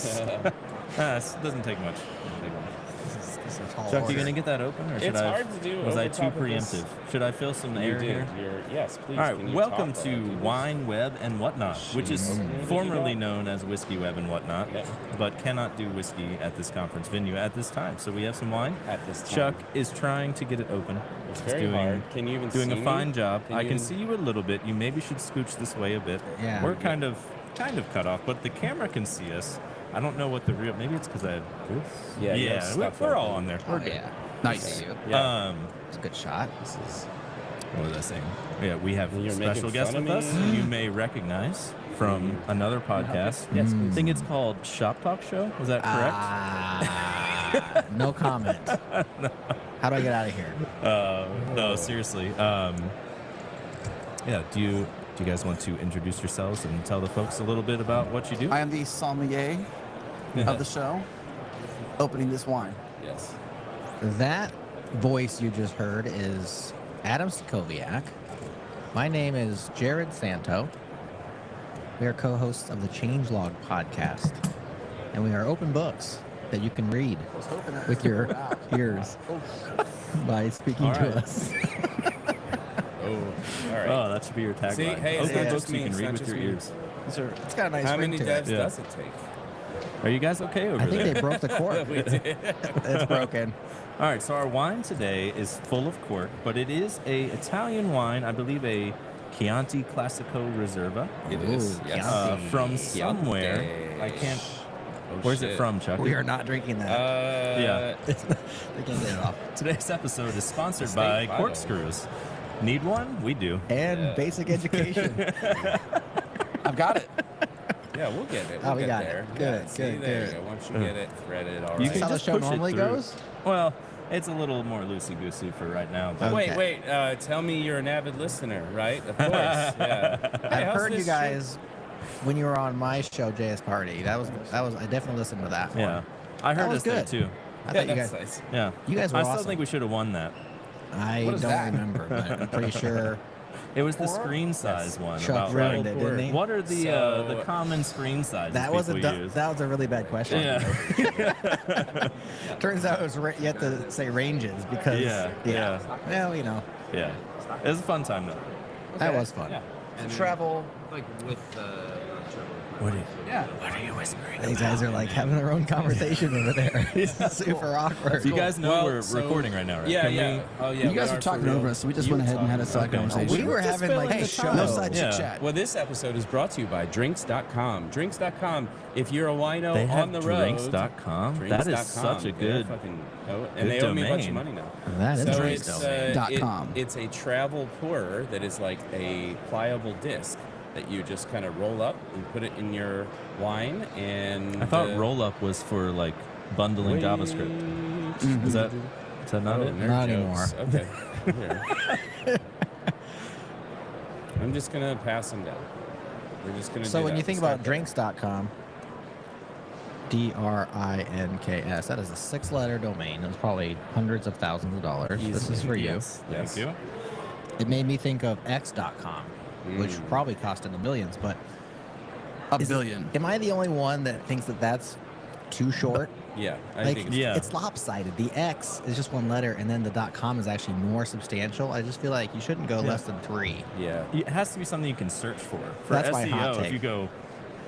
This doesn't take much. Chuck, you gonna get that open, or should It's I? hard to do Was over I too top of this. preemptive? Should I fill some air here? Yes, please. All right, Can you welcome talk to while I do this? Wine, Web, and Whatnot, which is Jeez. formerly known as Whiskey, Web, and Whatnot, Yeah. but cannot do whiskey at this conference venue at this time. So we have some wine. At this time. Chuck is trying to get it open. It's He's very hard. Can you even doing see a fine me? job. Can I you can even- see you a little bit. You maybe should scooch this way a bit. Yeah. We're kind of cut off, but the camera can see us. I don't know what the real. Maybe it's because I have this. Yeah, you have Yeah. stuff We're like all that. on there. Oh, yeah. Nice. Yeah. It's a good shot. This is What was I saying? Yeah, we have You're special making guest fun with of us. me? You may recognize from another podcast. Yes, I think it's called Shop Talk Show. Is that correct? No comment. How do I get out of here? No, seriously. Yeah, do you guys want to introduce yourselves and tell the folks a little bit about what you do? I am the sommelier of the show, opening this wine. yes. That voice you just heard is Adam Stakoviak. My name is Jared Santo. We are co-hosts of the Changelog podcast, and we are open books that you can read with your ears by speaking All to right. us. Oh, all right. Oh, that should be your tagline. See, hey, it's Open not books just you me, can it's read not with just your me. ears. It's got a nice How ring many to devs it. Yeah. does it take? Are you guys okay over I think there? they broke the cork. We did. It's broken. All right, so our wine today is full of cork, but it is a Italian wine, I believe a Chianti Classico Reserva. It is. Ooh, Yes. Chianti. From somewhere. I can't. Oh, Where's shit. it from, Chuck? We are not drinking that. Yeah. They can't get it off. Today's episode is sponsored State by bottle. Corkscrews. Need one? We do. And Yeah. basic education. I've got it. Yeah, we'll get it. Oh, We'll we get got it. there. Good, Yeah, see, good, there good. you go. Once you get it threaded, all You right. can That's how the just show push it normally through. goes? Well, it's a little more loosey-goosey for right now. But Okay. Wait. Tell me you're an avid listener, right? Of course. Yeah. Hey, I've how's heard you this guys when you were on my show, JS Party. That was I definitely listened to that one. yeah, I heard That us was there good. too. I Yeah, thought you that's guys. nice. Yeah, You guys were I still awesome. think we should have won that. I What is don't that? remember, but I'm pretty sure. It was the Pour? screen size one. Chuck about ruined like, it, didn't he? what are the So- common screen sizes That was people use? that was a really bad question. Yeah, Turns out it was you have to say ranges because Yeah. Well, you know, yeah. It was a fun time though. that was fun. Yeah. And travel. Like with What are you? Yeah. What are you whispering? These guys are like having their own conversation over there. It's super awkward. You guys know Well, we're so- recording right now, right? Yeah, Can yeah. we- Oh, yeah. You we guys are were talking for real. over us, so we just You went were ahead and had a talking side over us. conversation. We were Just having filling like the show. time. No side Yeah. chit chat. Well, this episode is brought to you by Drinks.com. Drinks.com. If you're a wino They on have the road, drinks.com. That is Drinks.com. such a They're good. fucking, and good they owe me a bunch of domain. money now. That is So nice it's, domain. .com. it's a travel pourer that is like a pliable disc that you just kind of roll up and put it in your wine. And I thought roll up was for like bundling JavaScript. Is that not it? nerd Not jokes. anymore. Okay. Here. I'm just gonna pass them down. We're just gonna. So do when that. you think Start about there. drinks.com, DRINKS, that is a 6-letter domain. It's probably hundreds of thousands of dollars. This is for you. Yes. Thank you. It made me think of X.com, which probably cost in the millions. But A is it- billion. am I the only one that thinks that that's too short? Yeah, I Like, think. Yeah. it's lopsided. The X is just one letter, and then the .com is actually more substantial. I just feel like you shouldn't go less than 3. Yeah. It has to be something you can search for. For That's my hot SEO, if take. you go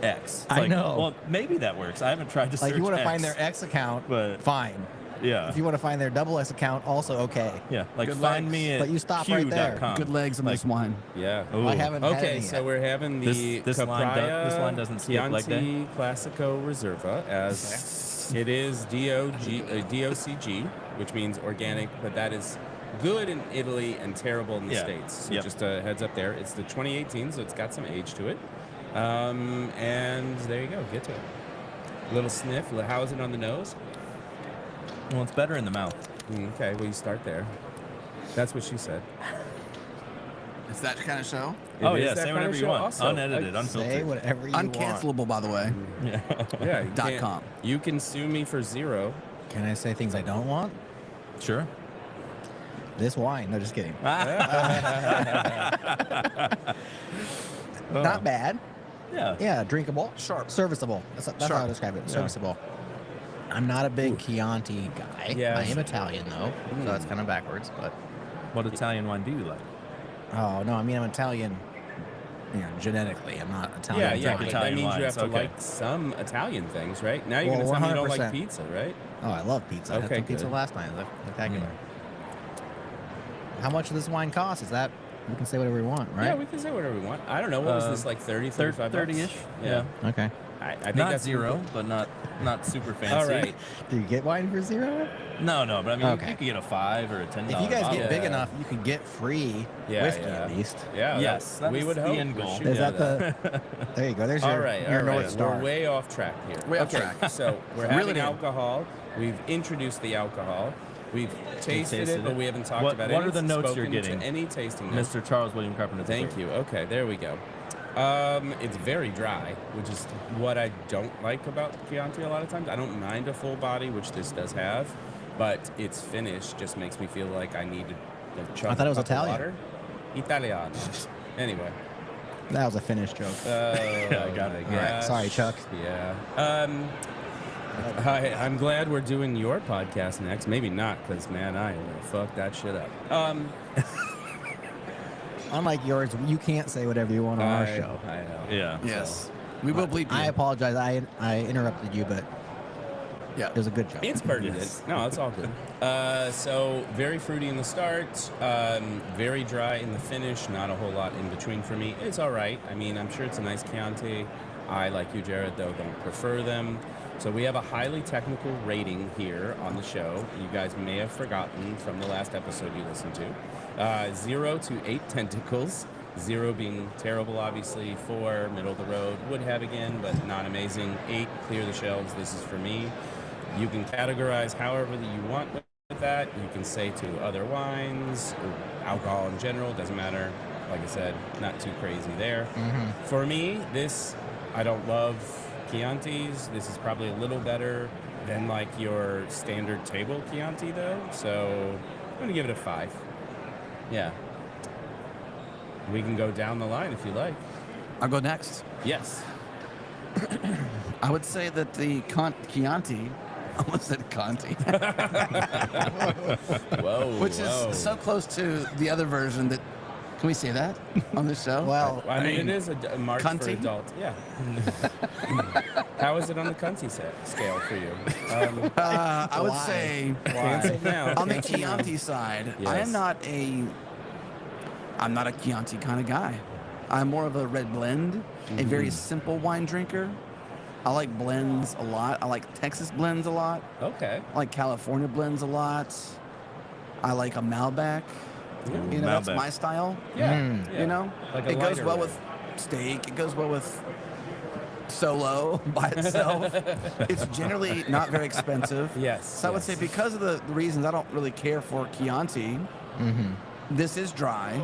X, it's I like, know. Well, maybe that works. I haven't tried to Like search you want to find X, their X account, but fine. yeah, If you want to find their double X account, also okay. yeah. Like Good find legs. me at But you stop right there. Q.com. Good legs in Like, this wine. Yeah. Ooh. I haven't had Okay, any so yet. we're having the This line this line doesn't skip leg day? Chianti Classico Reserva as it is DOCG, which means organic, but that is good in Italy and terrible in the Yeah. States. So Yep. just a heads up there. It's the 2018, so it's got some age to it. And there you go. Get to it. Little sniff. How is it on the nose? Well, it's better in the mouth. Okay, well, you start there. That's what she said. It's that kind of show. Oh It is yeah, that say kind whatever of you show want. also. Unedited, Say unfiltered. whatever you want. Uncancelable, by the way. Yeah. Yeah. you Dot can't- com. You can sue me for $0. Can I say things I don't want? Sure. This wine. No, just kidding. Oh. Not bad. Yeah. Yeah, drinkable. Sharp. Serviceable. That's how I describe it. Yeah. Serviceable. I'm not a big Chianti guy. Yeah. I am Italian, though, so that's kind of backwards. But What Italian wine do you like? oh no, I mean I'm Italian, genetically. I'm not Italian. Yeah, drinking. but that Italian means you have wines, to okay. like some Italian things, right? Now you're Well, going to tell me you don't like 100%. pizza, right? Oh, I love pizza. I had Okay, some pizza good. last night. It was spectacular. How much does this wine cost? Is that we can say whatever we want, right? Yeah, we can say whatever we want. I don't know. What was this, like 30, 35 bucks? 30-ish. Yeah. Okay. I think Not that's zero, pretty but not super fancy. cool. All right. Do you get wine for $0? No, but I mean, Okay. you could get a $5 or a $10. If you guys get Yeah. big enough, you can get free Yeah, whiskey yeah. at least. Yeah. Yes, that, we that's would the hope. end We're goal. shooting Is at that the? There you go. There's All your, right, your all North right. Star. We're way off track here. Way off okay, track. so we're Reel having it in. alcohol. We've introduced the alcohol. We've tasted tasted it, but it. we haven't talked What- about it. what are the notes you're Spoken to getting? Any tasting notes. Mr. Charles William Carpenter. Thank you. Okay, there we go. It's very dry, which is what I don't like about Chianti a lot of times. I don't mind a full body, which this does have, but its finish just makes me feel like I need to chug I thought it was a cup of Italian. water. Italiano. Anyway. That was a Finnish joke. I got it. All right, sorry, Chuck. Yeah. I'm glad we're doing your podcast next. Maybe not, because, man, I am going to fuck that shit up. Unlike yours, you can't say whatever you want on our show. I know. Yeah. Yes. We will bleep you. I apologize. I interrupted you, but Yeah. it was a good joke. It's pertinent. Yes. No, it's all good. So very fruity in the start, very dry in the finish. Not a whole lot in between for me. It's all right. I mean, I'm sure it's a nice Chianti. I, like you, Jared, though, don't prefer them. So we have a highly technical rating here on the show. You guys may have forgotten from the last episode you listened to. 0 to 8 tentacles. 0 being terrible, obviously. 4, middle of the road. Would have again, but not amazing. 8, clear the shelves. This is for me. You can categorize however that you want with that. You can say to other wines or alcohol in general. Doesn't matter. Like I said, not too crazy there. For me, this, I don't love Chiantis. This is probably a little better than like your standard table Chianti, though. So I'm going to give it a 5. Yeah. We can go down the line if you like. I'll go next. Yes. I would say that the Chianti, I almost said Conti, Whoa. which whoa. is so close to the other version that. Can we say that on the show? Well, I mean, it is a mark for Cunty? adult. Yeah. How is it on the cunty scale for you? I would Why? say Cancel now. on the Cancel now. Chianti side, I Yes. am not a Chianti kind of guy. I'm more of a red blend, a very simple wine drinker. I like blends a lot. I like Texas blends a lot. Okay. I like California blends a lot. I like a Malbec. Yeah. You know, that's Malbec. my style. Yeah. You know, Like a it goes lighter well red. with steak. It goes well with solo by itself. It's generally not very expensive. Yes. So I would say because of the reasons I don't really care for Chianti, this is dry.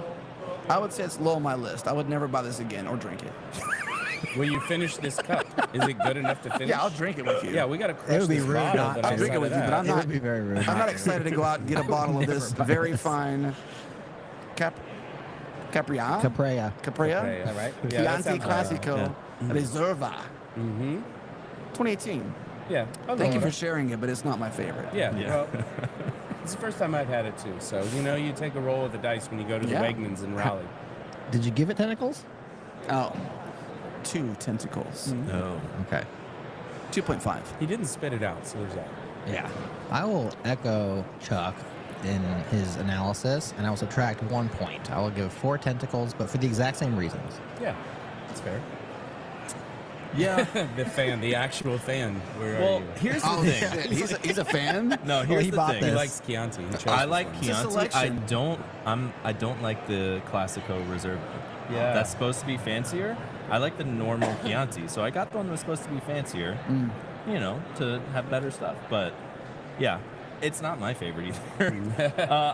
I would say it's low on my list. I would never buy this again or drink it. Will you finish this cup? Is it good enough to finish? Yeah, I'll drink it with you. Yeah, we got to crush would be this rude bottle. not that to. I I'll drink it set with you, but out. I'm it not. would be very rude. I'm not excited to go out and get a bottle of this very fine Capria? Caprea. Capria? Okay, all right. Yeah, that Chianti sounds right. Classico Reserva. Mm-hmm. 2018. Yeah. I'll Thank go you for with sharing it, but it's not my favorite. it. Yeah. Yeah. Well, it's the first time I've had it too. So you take a roll of the dice when you go to the Yeah. Wegmans in Raleigh. Did you give it tentacles? Oh, 2 tentacles. Oh. Okay. 2.5. He didn't spit it out, so there's that. Yeah. I will echo Chuck in his analysis, and I will subtract 1 point. I will give 4 tentacles, but for the exact same reasons. Yeah, that's fair. Yeah. The actual fan. Where Well, are you? here's the Oh, thing. shit. He's a fan? No, Well, here's he the bought thing. He this. likes Chianti. He chose I this like one. It's a Chianti. selection. I don't like the Classico Reserve. Yeah. That's supposed to be fancier. I like the normal Chianti. So I got the one that was supposed to be fancier, to have better stuff. But yeah, it's not my favorite either.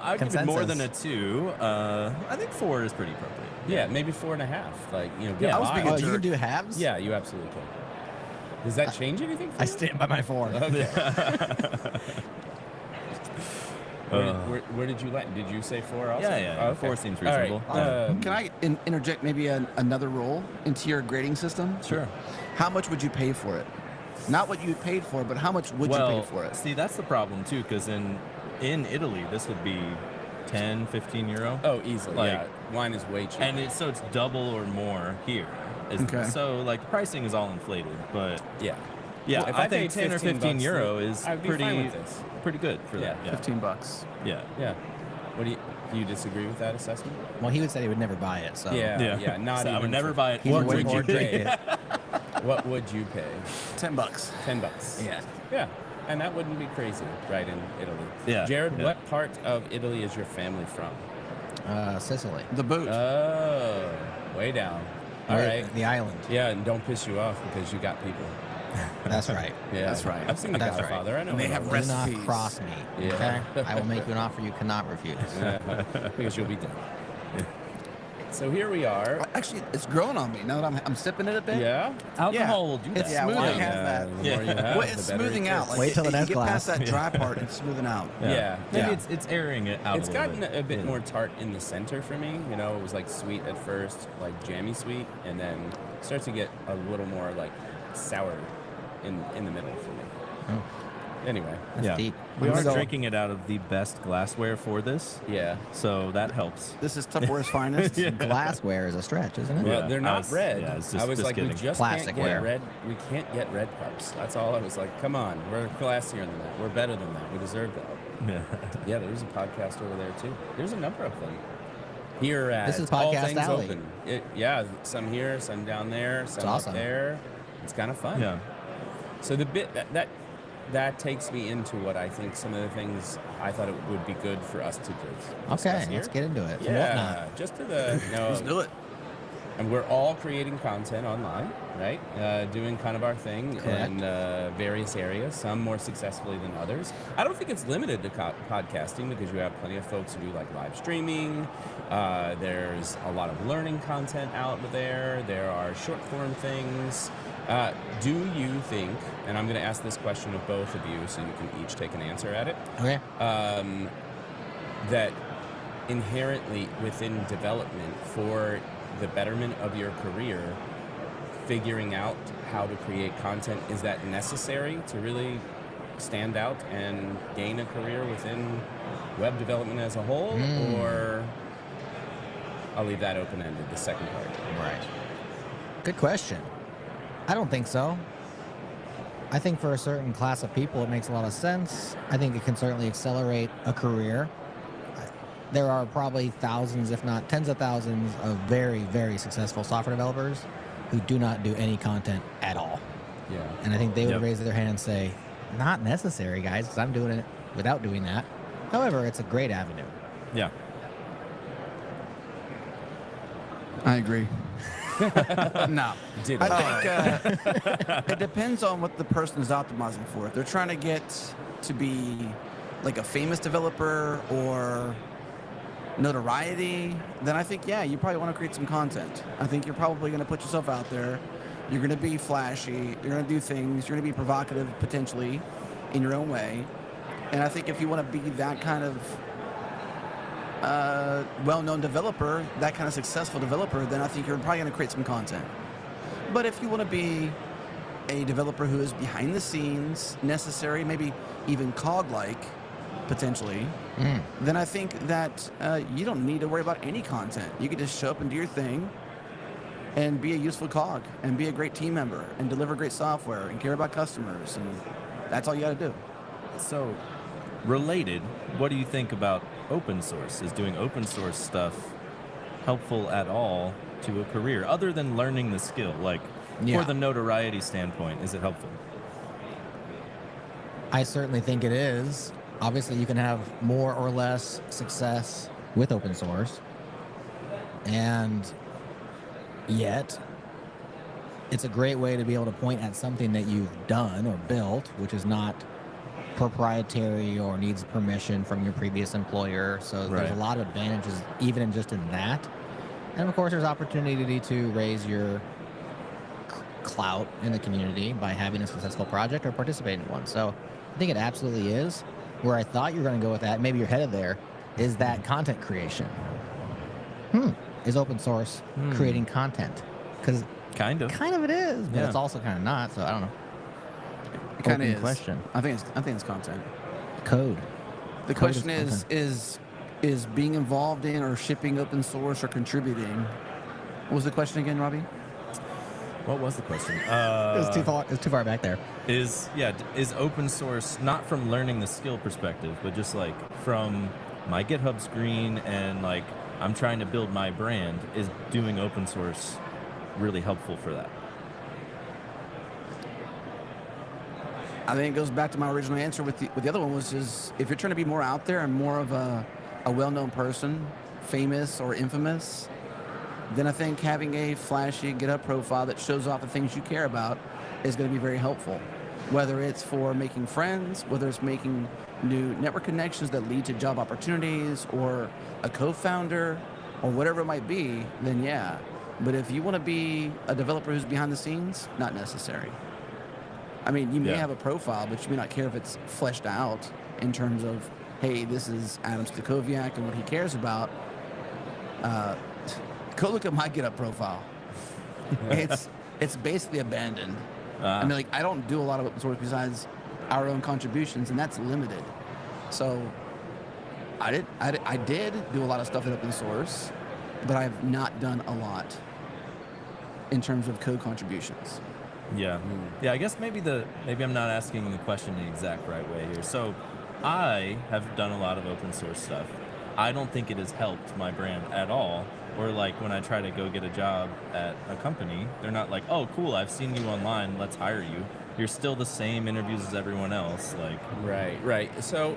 I'd give it more than a 2. I think 4 is pretty appropriate. Yeah, maybe 4.5. Like, get Yeah, I was by. being a Oh, you jerk. can do halves? Yeah, you absolutely can. Does that change anything for I you? stand by my 4. Okay. Where did you land? Did you say 4 also? Yeah, yeah. Oh, okay. 4 seems All right. reasonable. Can I interject maybe another rule into your grading system? Sure. How much would you pay for it? Not what you paid for, but how much would you pay for it? See, that's the problem too, because in Italy, this would be 10, 15 euro. Oh, easily. Like- Yeah, wine is way cheaper. And it's double or more here. Okay. So like pricing is all inflated, but yeah. yeah, Well, if I I think paid 10 or 15 $15 euro is I'd be fine pretty with this. pretty good for Yeah. that. Yeah. $15. Yeah. Yeah. What do you disagree with that assessment? Well, he would say he would never buy it. So Yeah. Not So I even would never for- buy it. He's Or way drink more it. drink it. What would you pay? $10. $10. Yeah. Yeah. And that wouldn't be crazy, right, in Italy. Yeah, Jared, yeah. what part of Italy is your family from? Sicily. The boot. Oh, way down. All right. The island. Yeah, and don't piss you off because you got people. That's right. Yeah, That's right. I've seen The That's right. Godfather. I know And they what have it Do is. not recipes. cross me. Yeah. Okay. I will make you an offer you cannot refuse. because you'll be dead. So here we are. Actually, it's growing on me now that I'm sipping it a bit. Yeah. Alcohol will do that. It's smoothing. wine has that. The more you have, Well, the it's better smoothing it out. gets. Like Wait till the you next get past glass. that dry part, it's smoothing out. Yeah. Maybe Yeah. it's airing it out It's a little gotten bit. a bit Yeah. more tart in the center for me. You know, it was like sweet at first, like jammy sweet, and then starts to get a little more like sour in the middle for me. Oh, Anyway, that's Yeah. deep. We I'm are gonna go- drinking it out of the best glassware for this, yeah. so that helps. This is Tupperware's finest. Glassware is a stretch, isn't it? Well, Yeah, they're I not was- red. yeah, it's I was just like, we kidding. just Plasticware. can't get red. We can't get red cups. That's all I was like. Come on, we're classier than that. We're better than that. We deserve that. Yeah. Yeah, there's a podcast over there too. There's a number of them. Here at This is All Podcast Things Alley. Open. Yeah, some here, some down there, some awesome. up there. It's kind of fun. Yeah. So the bit that takes me into what I think some of the things I thought it would be good for us to discuss Okay, here. let's get into it. Yeah, Whatnot. just to the Let's do it. and we're all creating content online, right? Doing kind of our thing Correct. in various areas, some more successfully than others. I don't think it's limited to podcasting because you have plenty of folks who do like live streaming. There's a lot of learning content out there. There are short form things. Do you think, and I'm going to ask this question of both of you so you can each take an answer at it, Okay. that inherently within development for the betterment of your career, figuring out how to create content, is that necessary to really stand out and gain a career within web development as a whole? Or I'll leave that open-ended, the second part. Right. Good question. I don't think so. I think for a certain class of people, it makes a lot of sense. I think it can certainly accelerate a career. There are probably thousands, if not tens of thousands, of very, very successful software developers who do not do any content at all. Yeah. And I think they would Yep. raise their hand and say, not necessary, guys, because I'm doing it without doing that. However, it's a great avenue. Yeah. I agree. No. Did I think it depends on what the person is optimizing for. If they're trying to get to be like a famous developer or notoriety, then I think, yeah, you probably want to create some content. I think you're probably going to put yourself out there. You're going to be flashy. You're going to do things. You're going to be provocative potentially in your own way. And I think if you want to be that kind of well-known developer, that kind of successful developer, then I think you're probably going to create some content. But if you want to be a developer who is behind the scenes, necessary, maybe even cog-like, potentially, then I think that you don't need to worry about any content. You can just show up and do your thing and be a useful cog and be a great team member and deliver great software and care about customers. And that's all you got to do. So, related, what do you think about open source? Is doing open source stuff helpful at all to a career, other than learning the skill? Like, Yeah. for the notoriety standpoint, is it helpful? I certainly think it is. Obviously, you can have more or less success with open source. And yet, it's a great way to be able to point at something that you've done or built, which is not proprietary or needs permission from your previous employer. So there's a Right. lot of advantages even in just in that. And of course, there's opportunity to raise your clout in the community by having a successful project or participating in one. So I think it absolutely is. where I thought you were going to go with that, maybe you're headed there, is that content creation. Is open source creating content? Because Kind of. it is, but Yeah. it's also kind of not. So I don't know. It kind of Open is. question. I think it's content. Code. The Code question is is being involved in or shipping open source or contributing. What was the question again, Robbie? What was the question? It was too far. It was too far back there. Is open source, not from learning the skill perspective, but just like from my GitHub screen and like I'm trying to build my brand, is doing open source really helpful for that? I think it goes back to my original answer with the other one, was is if you're trying to be more out there and more of a well-known person, famous or infamous, then I think having a flashy GitHub profile that shows off the things you care about is going to be very helpful. Whether it's for making friends, whether it's making new network connections that lead to job opportunities, or a co-founder, or whatever it might be, then yeah. But if you want to be a developer who's behind the scenes, not necessary. I mean, you may have a profile, but you may not care if it's fleshed out in terms of, hey, this is Adam Stacoviak and what he cares about. Go look at my GitHub profile. It's basically abandoned. I mean, like, I don't do a lot of open source besides our own contributions, and that's limited. So I did do a lot of stuff in open source, but I've not done a lot in terms of code contributions. Yeah. Yeah, I guess maybe I'm not asking the question the exact right way here. So I have done a lot of open source stuff. I don't think it has helped my brand at all. Or like when I try to go get a job at a company, they're not like, oh, cool, I've seen you online, let's hire you. You're still the same interviews as everyone else. Like, Right. So,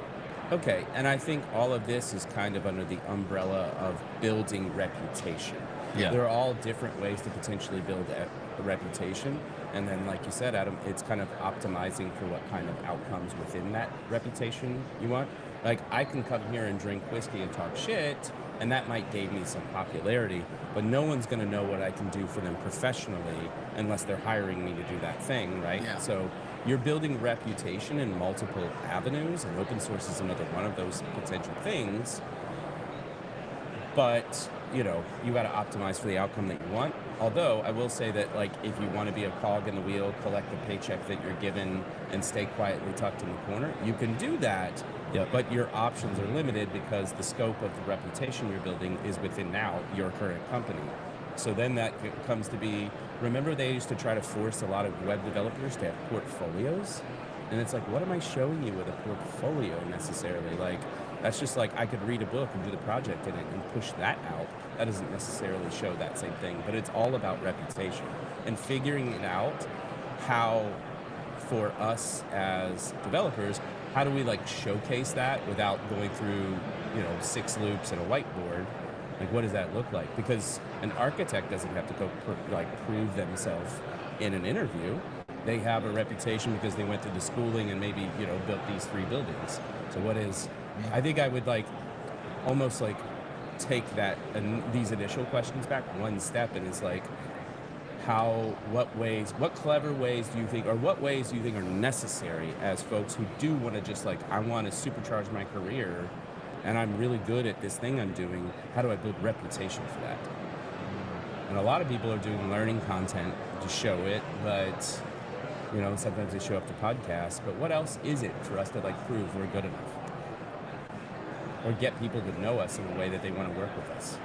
okay, and I think all of this is kind of under the umbrella of building reputation. Yeah. There are all different ways to potentially build a reputation. And then, like you said, Adam, it's kind of optimizing for what kind of outcomes within that reputation you want. Like, I can come here and drink whiskey and talk shit, and that might gain me some popularity, but no one's going to know what I can do for them professionally unless they're hiring me to do that thing, right? Yeah. So you're building reputation in multiple avenues, and open source is another one of those potential things. But, you know, you got to optimize for the outcome that you want. Although I will say that, like, if you want to be a cog in the wheel, collect the paycheck that you're given, and stay quietly tucked in the corner, you can do that. Yep. But your options are limited because the scope of the reputation you're building is within now your current company. So then that comes to be, remember they used to try to force a lot of web developers to have portfolios? And it's like, what am I showing you with a portfolio necessarily? Like, that's just like, I could read a book and do the project in it and push that out. That doesn't necessarily show that same thing, but it's all about reputation and figuring it out how, for us as developers, how do we like showcase that without going through, 6 loops and a whiteboard? Like, what does that look like? Because an architect doesn't have to go prove themselves in an interview. They have a reputation because they went through the schooling and maybe, built these 3 buildings. So what is, I think I would almost take that and these initial questions back one step, and it's like, what clever ways do you think, or what ways do you think are necessary as folks who do want to just I want to supercharge my career and I'm really good at this thing I'm doing, how do I build reputation for that? And a lot of people are doing learning content to show it, but sometimes they show up to podcasts, but what else is it for us to prove we're good enough? Or get people to know us in a way that they want to work with us?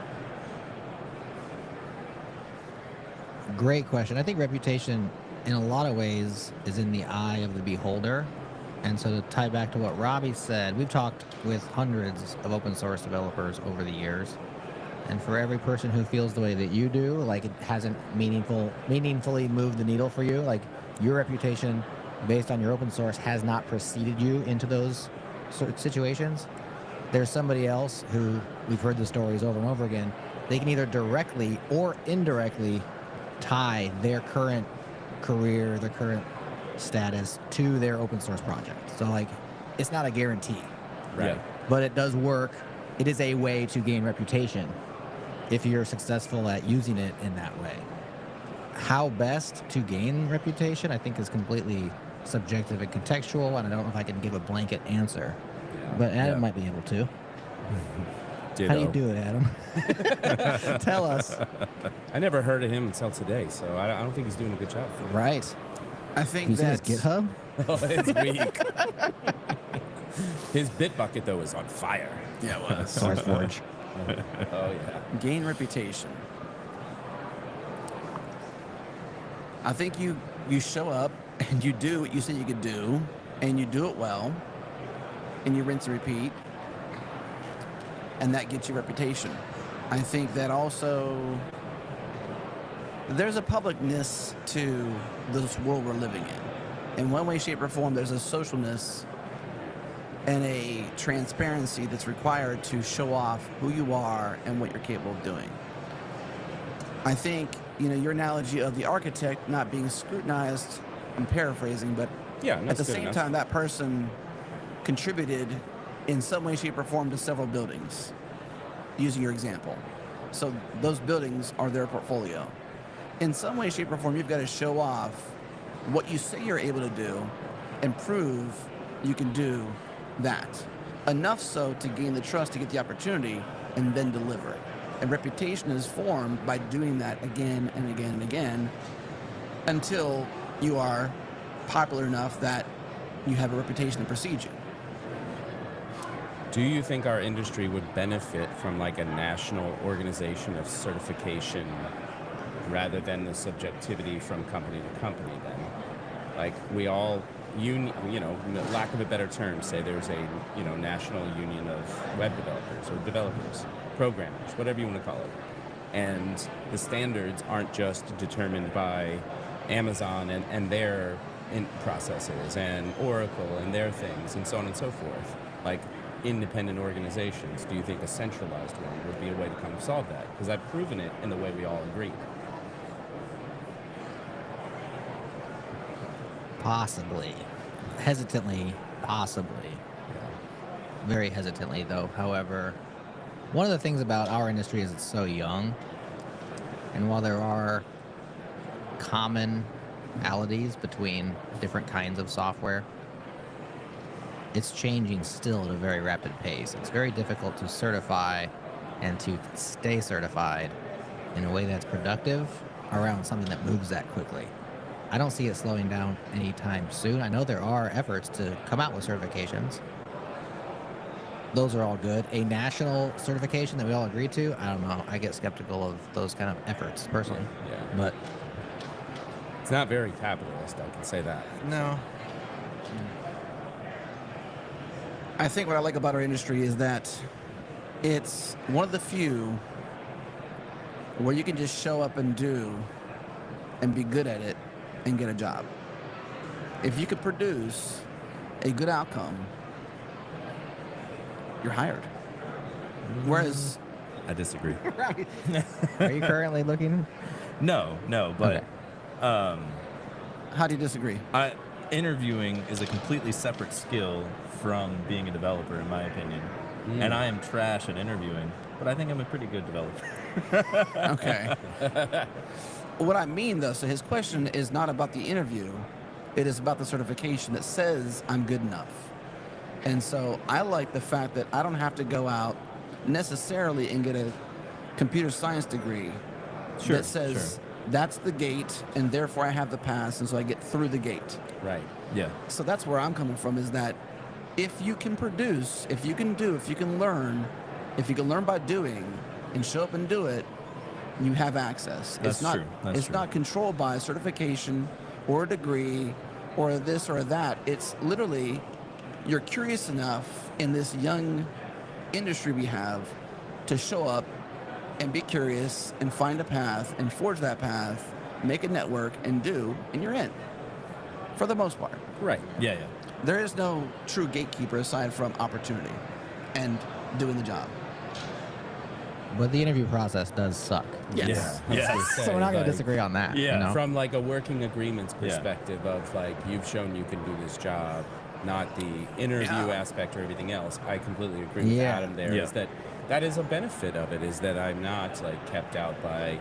Great question. I think reputation, in a lot of ways, is in the eye of the beholder. And so to tie back to what Robbie said, we've talked with hundreds of open source developers over the years. And for every person who feels the way that you do, it hasn't meaningfully moved the needle for you, your reputation based on your open source has not preceded you into those sort of situations. There's somebody else who, we've heard the stories over and over again, they can either directly or indirectly tie their current career, their current status to their open source project. So it's not a guarantee, Right. Yeah. but it does work. It is a way to gain reputation if you're successful at using it in that way. How best to gain reputation, I think, is completely subjective and contextual, and I don't know if I can give a blanket answer. but Adam Yeah. might be able to. Ditto. How do you do it, Adam? Tell us. I never heard of him until today, so I don't think he's doing a good job. Right. I think You see his that GitHub? Oh, it's weak. His Bitbucket, though, is on fire. yeah, it was. SourceForge. Oh, yeah. Gain reputation. I think you show up and you do what you said you could do, and you do it well, and you rinse and repeat, and that gets you reputation. I think that also there's a publicness to this world we're living in. In one way, shape, or form, there's a socialness and a transparency that's required to show off who you are and what you're capable of doing. I think, your analogy of the architect not being scrutinized, I'm paraphrasing, but Yeah, at that's the good same enough. time, that person contributed in some way, shape, or form to several buildings, using your example. So those buildings are their portfolio. In some way, shape, or form, you've got to show off what you say you're able to do and prove you can do that. Enough so to gain the trust to get the opportunity and then deliver it. And reputation is formed by doing that again and again and again until you are popular enough that you have a reputation to precede you. Do you think our industry would benefit from like a national organization of certification rather than the subjectivity from company to company then? Like we all, lack of a better term, say there's a, national union of web developers or developers, programmers, whatever you want to call it. And the standards aren't just determined by Amazon and their processes and Oracle and their things and so on and so forth. Like independent organizations, do you think a centralized one would be a way to kind of solve that? Because I've proven it in the way we all agree. Possibly. Hesitantly, possibly. Very hesitantly, though. However, one of the things about our industry is it's so young. And while there are commonalities between different kinds of software, it's changing still at a very rapid pace. It's very difficult to certify and to stay certified in a way that's productive around something that moves that quickly. I don't see it slowing down anytime soon. I know there are efforts to come out with certifications. Those are all good. A national certification that we all agree to, I don't know. I get skeptical of those kind of efforts personally. Yeah. But It's not very capitalist, I can say that. no. I think what I like about our industry is that it's one of the few where you can just show up and do and be good at it and get a job. If you could produce a good outcome, you're hired. Whereas, I disagree. Are you currently looking? No, but Okay. how do you disagree? Interviewing is a completely separate skill from being a developer, in my opinion. And I am trash at interviewing, but I think I'm a pretty good developer. Okay. What I mean, though, so his question is not about the interview. It is about the certification that says I'm good enough. And so I like the fact that I don't have to go out necessarily and get a computer science degree that says that's the gate, and therefore I have the pass, and so I get through the gate. Right. Yeah. So that's where I'm coming from, is that if you can produce, if you can do, if you can learn by doing and show up and do it, you have access. That's true. That's true. Not controlled by a certification or a degree or this or that. It's literally you're curious enough in this young industry we have to show up and be curious and find a path and forge that path, make a network and do, and you're in. For the most part. Right. Yeah. There is no true gatekeeper aside from opportunity and doing the job. But the interview process does suck. Yes. Yeah. So we're not going to disagree on that. Yeah. You know? From like a working agreements Yeah. perspective of like you've shown you can do this job, not the interview aspect or everything else. I completely agree with Yeah. Adam there. Yeah. Is that is a benefit of it, is that I'm not like kept out by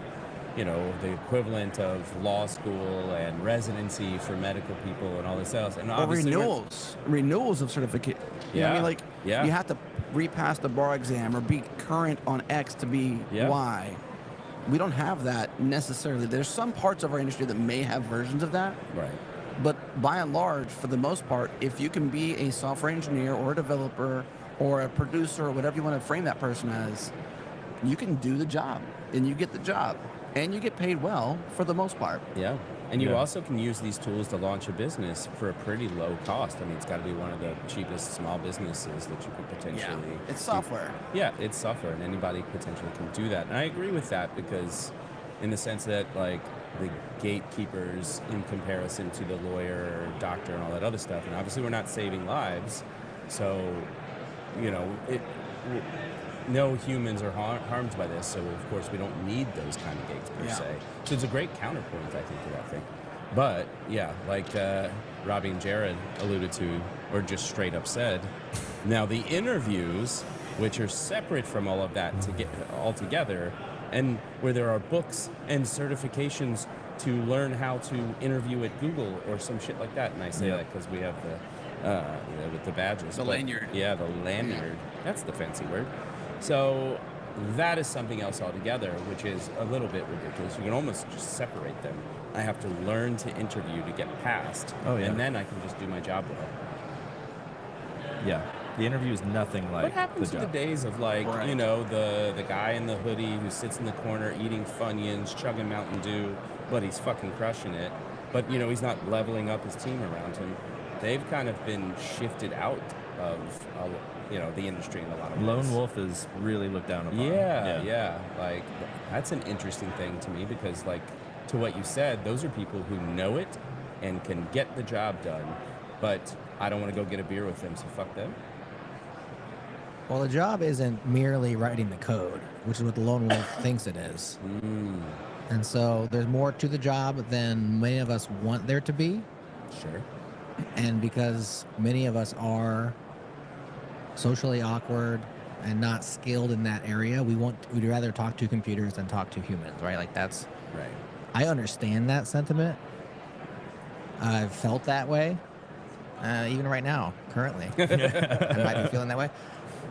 the equivalent of law school and residency for medical people and all this else. And Or obviously renewals of certificate. You know what I mean? Like, Yeah. you have to repass the bar exam or be current on X to be Y. We don't have that necessarily. There's some parts of our industry that may have versions of that. Right. But by and large, for the most part, if you can be a software engineer or a developer or a producer or whatever you want to frame that person as, you can do the job and you get the job and you get paid well for the most part. Yeah. And you Yeah. also can use these tools to launch a business for a pretty low cost. I mean, it's got to be one of the cheapest small businesses that you could potentially. It's software. Yeah, it's software, and anybody potentially can do that. And I agree with that because, in the sense that, like, the gatekeepers in comparison to the lawyer or doctor and all that other stuff, and obviously we're not saving lives, so, no humans are harmed by this, so of course we don't need those kind of gates per se. So it's a great counterpoint, I think, to that thing. But yeah, like Robbie and Jared alluded to, or just straight up said, now the interviews, which are separate from all of that to get all together, and where there are books and certifications to learn how to interview at Google or some shit like that. And I say that because we have with the badges. The lanyard. Yeah, the lanyard. That's the fancy word. So that is something else altogether, which is a little bit ridiculous. You can almost just separate them. I have to learn to interview to get past, and then I can just do my job well. Yeah. The interview is nothing like What happens the to the job. days of, like, Right. the guy in the hoodie who sits in the corner eating Funyuns, chugging Mountain Dew, but he's fucking crushing it. But, he's not leveling up his team around him. They've kind of been shifted out of, the industry in a lot of ways. Lone Wolf is really looked down upon. Yeah. Like, that's an interesting thing to me because, like, to what you said, those are people who know it and can get the job done. But I don't want to go get a beer with them, so fuck them. Well, the job isn't merely writing the code, which is what the lone wolf thinks it is. And so there's more to the job than many of us want there to be. Sure. And because many of us are socially awkward and not skilled in that area, we'd rather talk to computers than talk to humans, right? Like, that's, Right. I understand that sentiment. I've felt that way, even right now, currently. I might be feeling that way,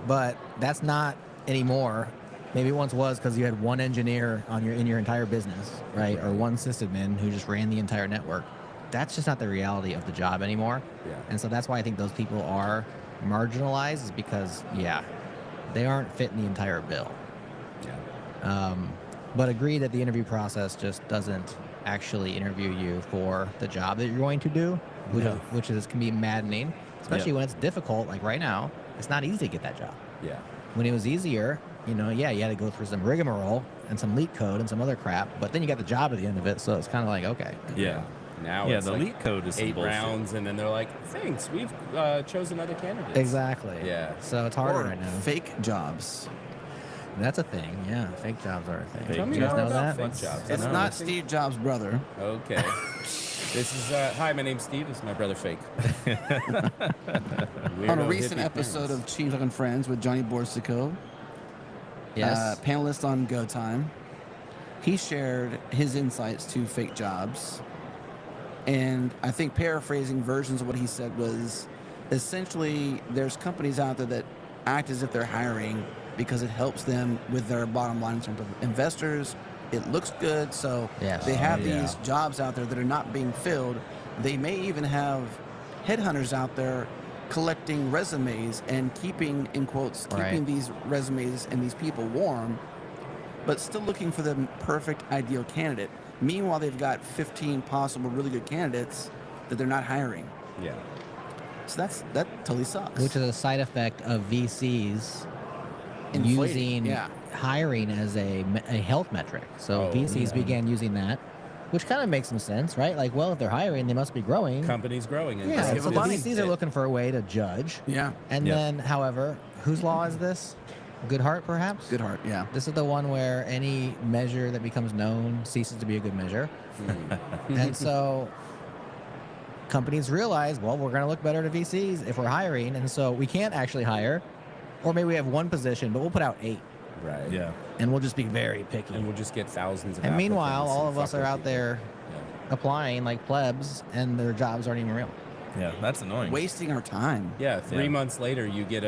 but that's not anymore. Maybe it once was because you had one engineer in your entire business, right? Or one sysadmin who just ran the entire network. That's just not the reality of the job anymore. Yeah. And so that's why I think those people are marginalized, is because, they aren't fitting the entire bill. Yeah. But agree that the interview process just doesn't actually interview you for the job that you're going to do, which can be maddening, especially when it's difficult. Like right now, it's not easy to get that job. Yeah. When it was easier, you had to go through some rigmarole and some leak code and some other crap, but then you got the job at the end of it, so it's kind of like, okay. Yeah. Now Yeah, it's the like leak code is some 8 bullshit. rounds, and then they're like, thanks, we've chosen other candidates. Exactly. Yeah. So it's harder Or right now. fake jobs. That's a thing. Yeah, fake jobs are a thing. Fake Tell me you guys more know about that? fake jobs. It's No. not Steve Jobs' brother. Okay. This is, hi, my name's Steve. This is my brother, Fake. On a recent episode of Changelog and Friends with Johnny Borsico, Yes. panelist on Go Time, he shared his insights to fake jobs. And I think paraphrasing versions of what he said was essentially there's companies out there that act as if they're hiring because it helps them with their bottom line in terms of investors. It looks good, so Yes. they have yeah. these jobs out there that are not being filled. They may even have headhunters out there collecting resumes and keeping, in quotes, keeping Right. these resumes and these people warm, but still looking for the perfect ideal candidate. Meanwhile, they've got 15 possible really good candidates that they're not hiring. Yeah. So that totally sucks. Which is a side effect of VCs Inflating, using hiring as a health metric. So Oh, VCs yeah. began using that, which kind of makes some sense, right? Like, well, if they're hiring, they must be growing. Company's growing. And Yeah, give so them money. VCs are looking for a way to judge. Yeah. And Yeah. then, however, whose law is this? Goodhart, perhaps? Good heart. Yeah. This is the one where any measure that becomes known ceases to be a good measure. And so companies realize, well, we're going to look better to VCs if we're hiring. And so we can't actually hire. Or maybe we have one position, but we'll put out 8. Right. Yeah. and we'll just be very picky. And we'll just get thousands of And meanwhile, applicants all and of us fuck are with out people. there applying like plebs, and their jobs aren't even real. Yeah, that's annoying. Wasting our time. Yeah, 3 Yeah. months later, you get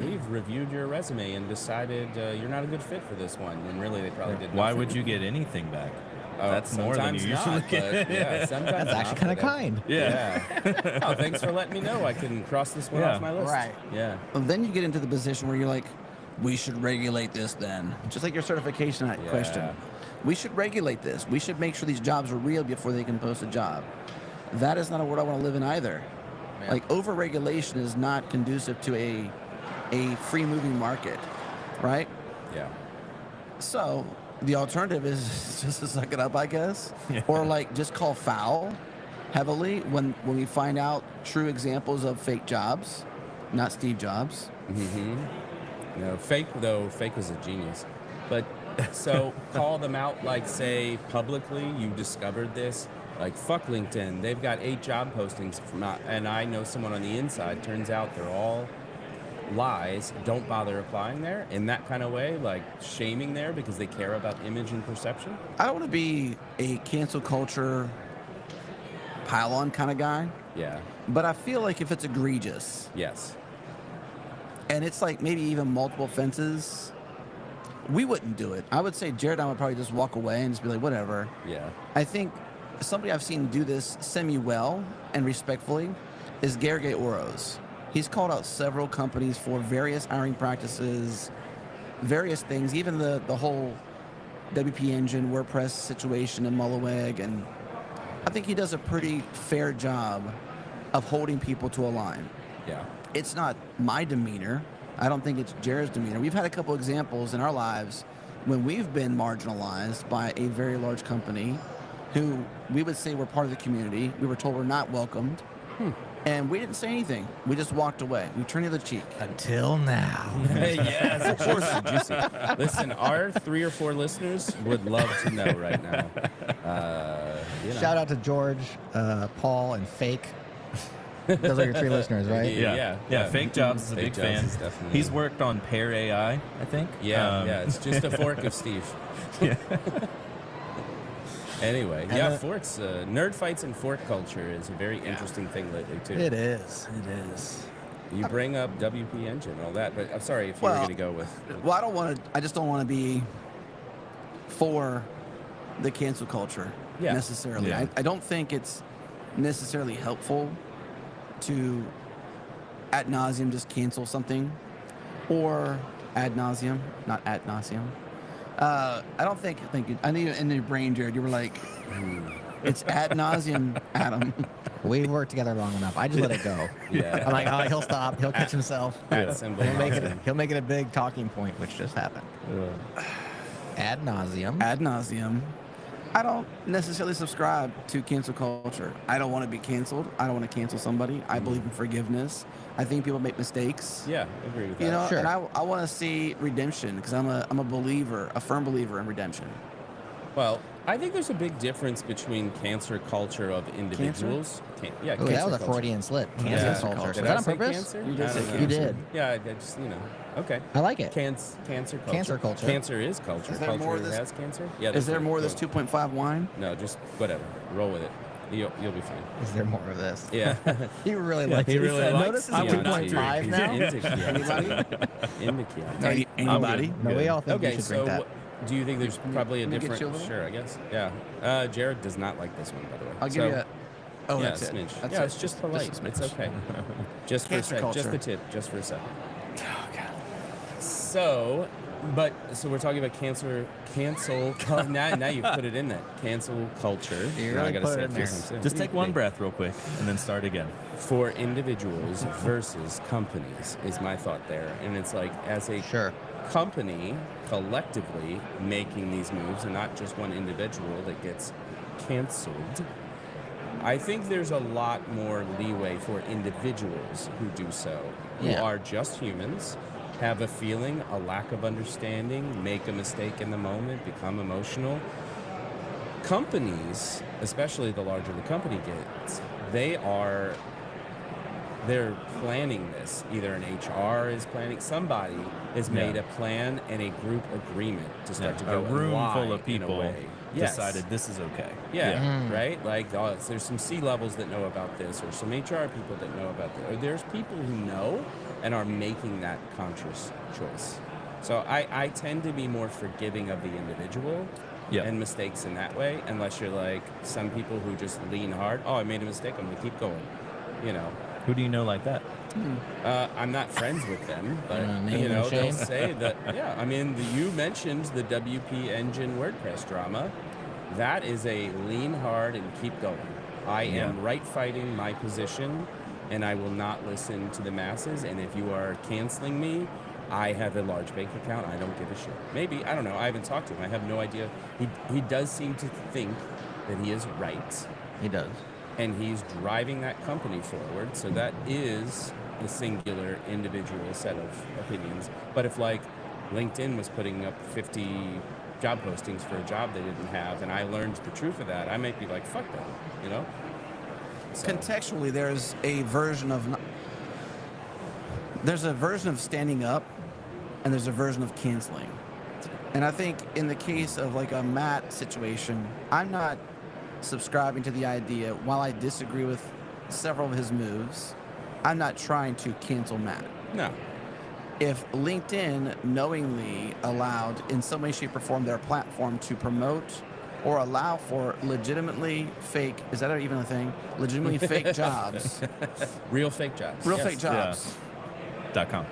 we've reviewed your resume and decided you're not a good fit for this one, when really they probably did Why nothing. would you get anything back? Oh, That's more than you sometimes usually not, get. but yeah, sometimes That's actually not, kind of but, kind. Yeah. Oh, thanks for letting me know. I can cross this one Yeah. off my list. Right. Yeah. Well, then you get into the position where you're like, we should regulate this then. Just like your certification Yeah. question. We should regulate this. We should make sure these jobs are real before they can post a job. That is not a world I want to live in either. Yeah. Like, over-regulation is not conducive to a free-moving market, right? Yeah. So the alternative is just to suck it up, I guess, Yeah. or like just call foul heavily when we find out true examples of fake jobs, not Steve Jobs. No, Fake was a genius. But so call them out, like, say publicly you discovered this, like, fuck LinkedIn. They've got 8 job postings and I know someone on the inside. Turns out they're all lies. Don't bother applying there in that kind of way, like shaming there because they care about image and perception. I don't want to be a cancel culture pile-on kind of guy, Yeah. but I feel like if it's egregious Yes. and it's like maybe even multiple offenses, we wouldn't do it. I would say Jared and I would probably just walk away and just be like, whatever. Yeah. I think somebody I've seen do this semi-well and respectfully is Gergely Orosz. He's called out several companies for various hiring practices, various things, even the whole WP Engine, WordPress situation in Mulloweg, and I think he does a pretty fair job of holding people to a line. Yeah. It's not my demeanor. I don't think it's Jared's demeanor. We've had a couple examples in our lives when we've been marginalized by a very large company who we would say were part of the community. We were told we're not welcomed. And we didn't say anything. We just walked away. We turned the other cheek. Until now. Yes, of course. Juicy. Listen, our 3 or 4 listeners would love to know right now. You know. Shout out to George, Paul, and Fake. Those are your 3 listeners, right? Yeah. Fake Jobs is a Fake big Jobs fan. is definitely- He's worked on Pear AI, I think. Yeah, it's just a fork of Steve. Anyway, And forks. Nerd fights and fork culture is a very interesting thing lately, too. It is. It is. You bring up WP Engine and all that, but I'm sorry if you were Well, going to go with... Well, I just don't want to be for the cancel culture necessarily. Yeah. I don't think it's necessarily helpful to ad nauseum just cancel something, or ad nauseum, not ad nauseum. I don't think. Thank you. I knew in your brain, Jared, you were like, it's ad nauseum, Adam. We've worked together long enough. I just let it go. Yeah. I'm like, oh, he'll stop. He'll catch himself. Ad symbol He'll make it a big talking point, which just happened. Ad nauseum. Ad nauseum. I don't necessarily subscribe to cancel culture. I don't want to be canceled. I don't want to cancel somebody. I believe in forgiveness. I think people make mistakes. Yeah, I agree with that. You know, Sure. and I want to see redemption because I'm a believer, a firm believer in redemption. Well, I think there's a big difference between cancer culture of individuals. Oh, Cancer that was a culture. Freudian slip. Cancer Yeah. culture. Did Was I that on say purpose? Cancer? You did I say don't know. You did. Yeah, I just, okay. I like it. Cancer culture. Cancer culture. Cancer is culture. Is there culture more of this- has cancer? Yeah. Is there's there more of no- this 2.5 wine? No, just whatever. Roll with it. You'll be fine. Is there more of this? Yeah. He really likes he it. really said, likes notice it's Chianti. 2.5 He's now. into Chianti. Into Chianti. Anybody? I'm No, we good. all think you Okay, should so drink that. do you think there's probably a Can we get different... you a little? Sure, I guess. Yeah. Jared does not like this one, by the way. I'll give you a. Oh, yeah, that's a it. smidge. That's yeah, it. it's just polite. a It's smidge. okay. Just for a Cancer sec. Just culture. the tip. Just for a second. Oh, God. So we're talking about cancel. Now you've put it in there. Cancel culture. You Now I really gotta put say it in a few there. times, yeah. Just take one breath real quick and then start again. For individuals versus companies is my thought there, and it's like as a Sure. company collectively making these moves and not just one individual that gets canceled. I think there's a lot more leeway for individuals who do so, who Yeah. are just humans, have a feeling, a lack of understanding, make a mistake in the moment, become emotional. Companies, especially the larger the company gets, they're planning this. Either an HR is planning, somebody has made a plan and a group agreement to start to go a room why, full of in a people way. decided this is okay. Yeah, right? Like, there's some C levels that know about this, or some HR people that know about this, or there's people who know and are making that conscious choice. So I tend to be more forgiving of the individual and mistakes in that way, unless you're like some people who just lean hard. Oh, I made a mistake, I'm going to keep going, you know. Who do you know like that? I'm not friends with them, but name you know, and they'll shame? say that. Yeah, I mean, you mentioned the WP Engine WordPress drama. That is a lean hard and keep going. I am right fighting my position, and I will not listen to the masses. And if you are canceling me, I have a large bank account. I don't give a shit. Maybe, I don't know. I haven't talked to him. I have no idea. He does seem to think that he is right. He does. And he's driving that company forward. So that is a singular individual set of opinions. But if like LinkedIn was putting up 50 job postings for a job they didn't have, and I learned the truth of that, I might be like, fuck that, you know? So. Contextually, there's a version of standing up, and there's a version of canceling. And I think in the case of like a Matt situation, I'm not subscribing to the idea, while I disagree with several of his moves, I'm not trying to cancel Matt. No. If LinkedIn knowingly allowed in some way, shape, or form their platform to promote or allow for legitimately fake, is that even a thing? Legitimately fake jobs. Real fake jobs. Real Yes. fake jobs. .com.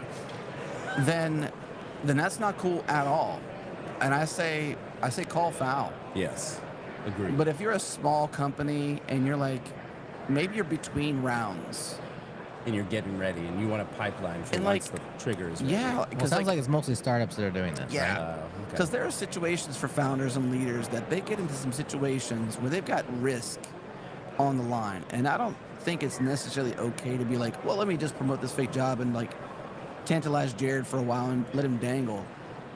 Then that's not cool at all. And I say call foul. Yes. Agreed. But if you're a small company and you're like, maybe you're between rounds. And you're getting ready, and you want a pipeline for And, once like, the trigger is ready. Yeah. Well, it sounds like it's mostly startups that are doing this, Yeah. right? Because there are situations for founders and leaders that they get into some situations where they've got risk on the line. And I don't think it's necessarily okay to be like, well, let me just promote this fake job and like tantalize Jared for a while and let him dangle.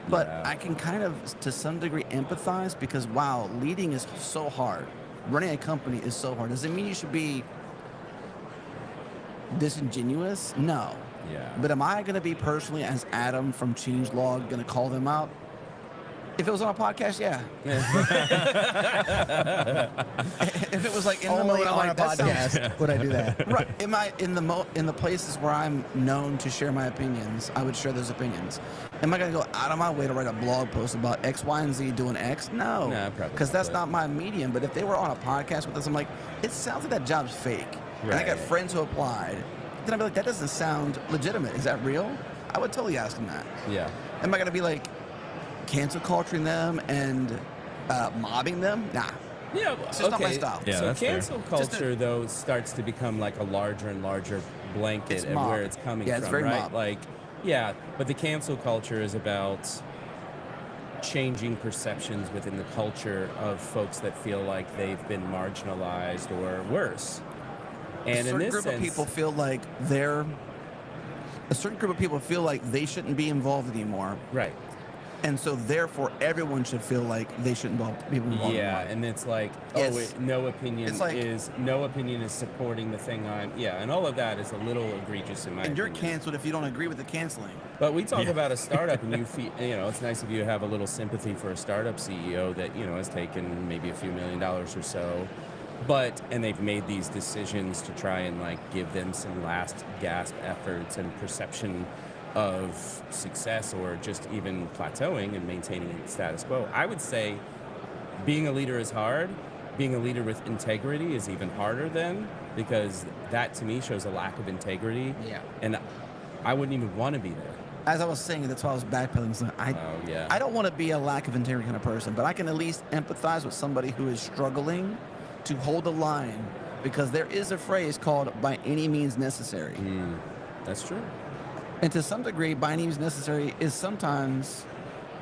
But I can kind of, to some degree, empathize because, wow, leading is so hard. Running a company is so hard. Does it mean you should be disingenuous? No. Yeah. But am I going to be personally, as Adam from Changelog, going to call them out? If it was on a podcast, yeah. If it was like in the Only moment, I'm on like, a that sounds podcast would I do that. right. Am I in the places where I'm known to share my opinions? I would share those opinions. Am I going to go out of my way to write a blog post about X, Y, and Z doing X? No, Nah, probably because that's not. not my medium. But if they were on a podcast with us, I'm like, it sounds like that job's fake. And I got Right. friends who applied. Then I'd be like, that doesn't sound legitimate. Is that real? I would totally ask them that. Yeah. Am I going to be like cancel culturing them and mobbing them? Nah. Yeah, It's just not my style. Yeah, so that's fair. cancel culture, though, starts to become like a larger and larger blanket It's of mob. where it's coming Yeah, from, it's very right? mob. Like, yeah, but the cancel culture is about changing perceptions within the culture of folks that feel like they've been marginalized or worse. And a in certain this group sense, of people feel like they shouldn't be involved anymore. right? And so therefore everyone should feel like they shouldn't be involved Yeah, anymore. and it's like, Yes. no opinion It's like- is supporting the thing and all of that is a little egregious in my And you're opinion. canceled if you don't agree with the canceling. But we talk about a startup, and it's nice of you to have a little sympathy for a startup CEO that has taken maybe a few $1 million or so, and they've made these decisions to try and like give them some last gasp efforts and perception of success, or just even plateauing and maintaining the status quo. I would say being a leader is hard. Being a leader with integrity is even harder then, because that to me shows a lack of integrity. Yeah. And I wouldn't even want to be there. As I was saying, that's why I was backpedaling. So I don't want to be a lack of integrity kind of person, but I can at least empathize with somebody who is struggling to hold the line, because there is a phrase called "by any means necessary." That's true. And to some degree, by any means necessary is sometimes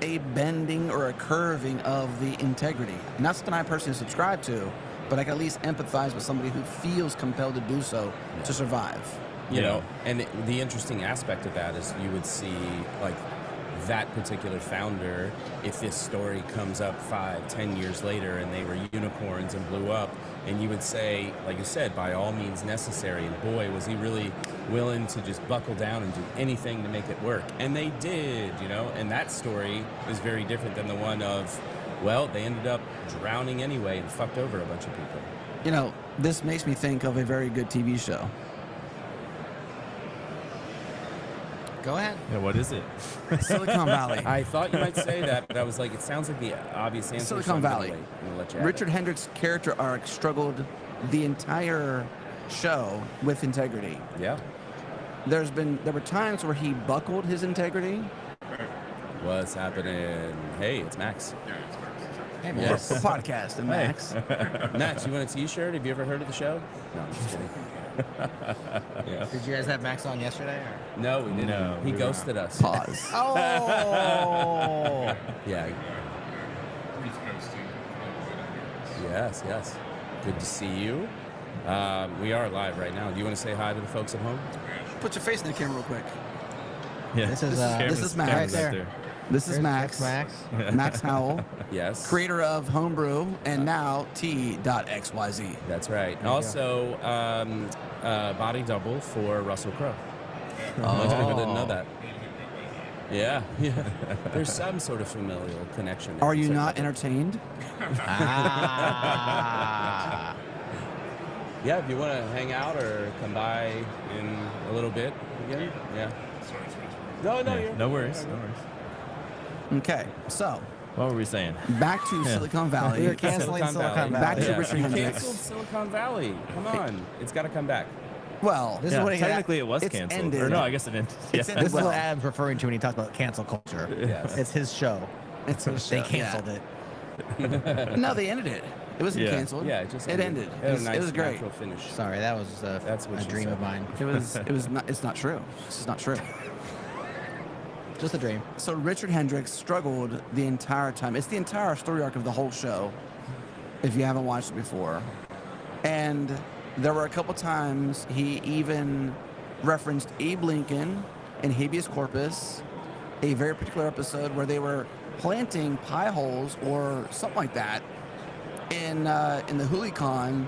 a bending or a curving of the integrity. Not something I personally subscribe to, but I can at least empathize with somebody who feels compelled to do so to survive. You know, and the interesting aspect of that is you would see like that particular founder, if this story comes up 5-10 years later and they were unicorns and blew up, and you would say, like you said, by all means necessary, and boy, was he really willing to just buckle down and do anything to make it work. And they did, you know, and that story is very different than the one of, well, they ended up drowning anyway and fucked over a bunch of people. You know, this makes me think of a very good TV show. Go ahead. Yeah, what is it? Silicon Valley. I thought you might say that, but I was like, it sounds like the obvious answer. Silicon so I'm gonna Valley. wait. I'm gonna let you have Richard it. Hendrick's character arc struggled the entire show with integrity. Yeah. There were times where he buckled his integrity. What's happening? Hey, it's Max. Hey, Yes. The podcast and Max. Max, you want a T-shirt? Have you ever heard of the show? No, I'm just kidding. Yeah. Did you guys have Max on yesterday? Or? No, we didn't. No, He we were ghosted not. us. Pause. Oh. Yeah. Yes, yes. Good to see you. We are live right now. Do you want to say hi to the folks at home? Put your face in the camera real quick. Yeah. This is, this is Max. Camera's Right up there. This is There's Max. Max. Max Howell, Yes. creator of Homebrew and now T.XYZ. That's right. Also, body double for Russell Crowe. Most people didn't know that. Yeah, yeah. There's some sort of familial connection. Are you not entertained? Ah. Yeah, if you want to hang out or come by in a little bit again. Yeah. No, Yeah, you're no worries. No worries. Okay, so What were we saying? back to Silicon Valley. We were canceling Silicon Valley. Back to Yeah. Richard You Hendricks. canceled Silicon Valley. Come on. It's got to come back. Well, This is Yeah, what he technically it was it's canceled. ended. Or no, I guess it ended. It's Yeah. ended. This is Well- what Adam's referring to when he talks about cancel culture. Yes. It's his show. it's a They canceled it. it. No, they ended it. It wasn't Yeah. canceled. Yeah, it just ended. Had a It nice was great. natural finish. Sorry, that was That's what a she dream said. of mine. It was not. It's not true. It's just not true. Just a dream. So Richard Hendricks struggled the entire time. It's the entire story arc of the whole show, if you haven't watched it before. And there were a couple times he even referenced Abe Lincoln in Habeas Corpus, a very particular episode where they were planting pie holes or something like that in the HuliCon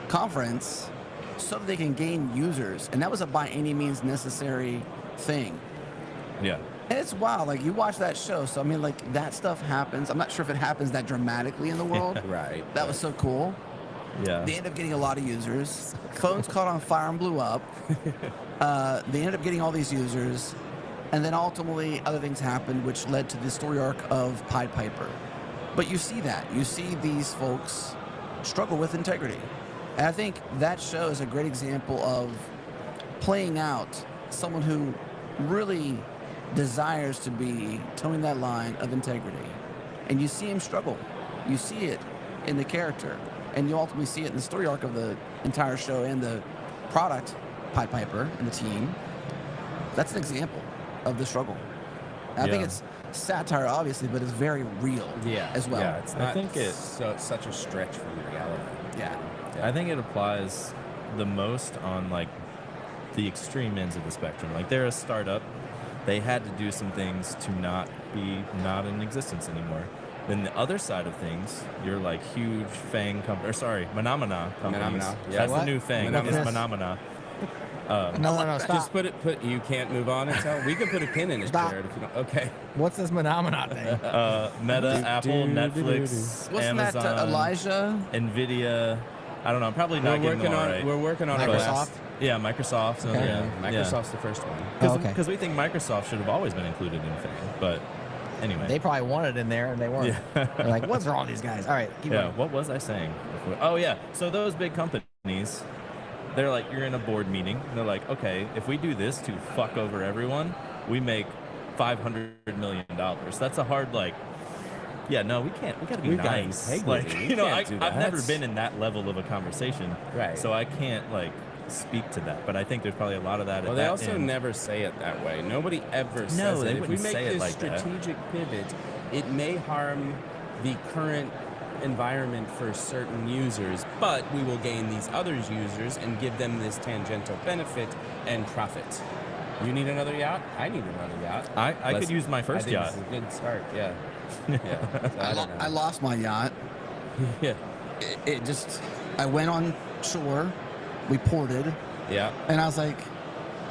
conference so that they can gain users. And that was a by any means necessary thing. Yeah. And it's wild. Like, you watch that show, so I mean, like, that stuff happens. I'm not sure if it happens that dramatically in the world. Right. That was so cool. Yeah. They end up getting a lot of users. Phones caught on fire and blew up. They ended up getting all these users. And then ultimately, other things happened, which led to the story arc of Pied Piper. But you see that. You see these folks struggle with integrity. And I think that show is a great example of playing out someone who really desires to be towing that line of integrity. And you see him struggle. You see it in the character. And you ultimately see it in the story arc of the entire show and the product, Pied Piper, and the team. That's an example of the struggle. And I think Yeah. it's satire, obviously, but it's very real as well. Yeah, it's I not think it- such a stretch from reality. Yeah. I think it applies the most on like the extreme ends of the spectrum. Like they're a startup. They had to do some things to not in existence anymore. Then the other side of things, you're like huge FANG companies, Phenomena companies. Phenomena, yeah. That's What? the new FANG. Phenomena. It's Phenomena. No, stop. Just you can't move on until we can put a pin in it, Stop. Jared, if you don't. Okay. What's this phenomenon thing? Meta, Apple, Netflix, Wasn't Amazon, that Elijah? Nvidia. I don't know. I'm probably not getting them all right. We're working on our Microsoft? last. Yeah, Microsoft. Okay. Yeah, Microsoft's the first one. Oh, okay. Because we think Microsoft should have always been included in FANG. But anyway. They probably wanted it in there and they weren't. Yeah. They're like, what's wrong with these guys? All right, keep Yeah, going. what was I saying? Oh, yeah. So those big companies, they're like, you're in a board meeting. And they're like, okay, if we do this to fuck over everyone, we make $500 million. That's a hard, like, yeah, no, we can't. We got to be We've got nice. integrity. Like, We you know, can't do I've that. never been in that level of a conversation. Right. So I can't, like, speak to that. But I think there's probably a lot of that. Well, at they that also end. never say it that way. Nobody ever says No, it. they If we wouldn't make say it this like that. strategic pivot, it may harm the current environment for certain users, but we will gain these other users and give them this tangential benefit and profit. You need another yacht? I need another yacht. I could use my first yacht. I think this is a good start, yeah. Yeah. So I don't know. I lost my yacht. Yeah. It just, I went on shore, we ported, Yeah. and I was like,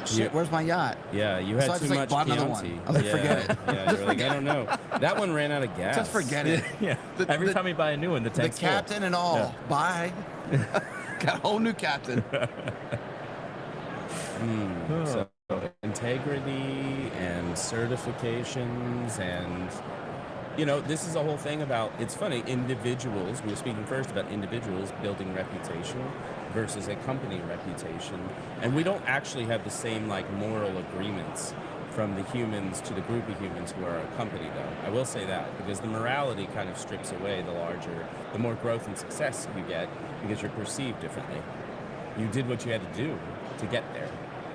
shit, Yeah. where's my yacht? Yeah, you had So I too just, like, much bought another Chianti. one. I was like, Yeah, forget it. Yeah, you're like, I don't know. That one ran out of gas. Just forget it. Yeah. Every time you buy a new one, the The tank's full. captain and all. Yeah. Bye. Got a whole new captain. So integrity and certifications and, you know, this is a whole thing about, it's funny, individuals, we were speaking first about individuals building reputation versus a company reputation. And we don't actually have the same, like, moral agreements from the humans to the group of humans who are a company, though. I will say that, because the morality kind of strips away the more growth and success you get, because you're perceived differently. You did what you had to do to get there.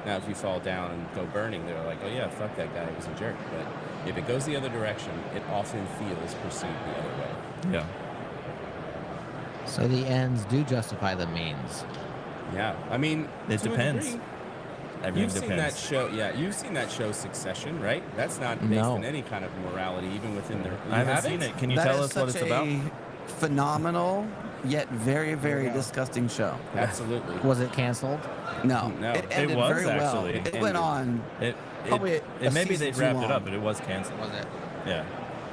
Now, if you fall down and go burning, they're like, oh yeah, fuck that guy, he was a jerk. But if it goes the other direction, it often feels perceived the other way. Yeah. So the ends do justify the means. Yeah, I mean, It to a depends. degree. Everything You've seen depends. that show, yeah. You've seen that show Succession, right? That's not based No. on any kind of morality, even within their. I haven't seen it. Can you That tell is us what such it's about? a phenomenal yet very, very disgusting show. Absolutely. Was it canceled? No, No. it It ended was very well. actually. It went on. Probably a maybe season they too wrapped it long. up, but it was canceled. Was it? Yeah.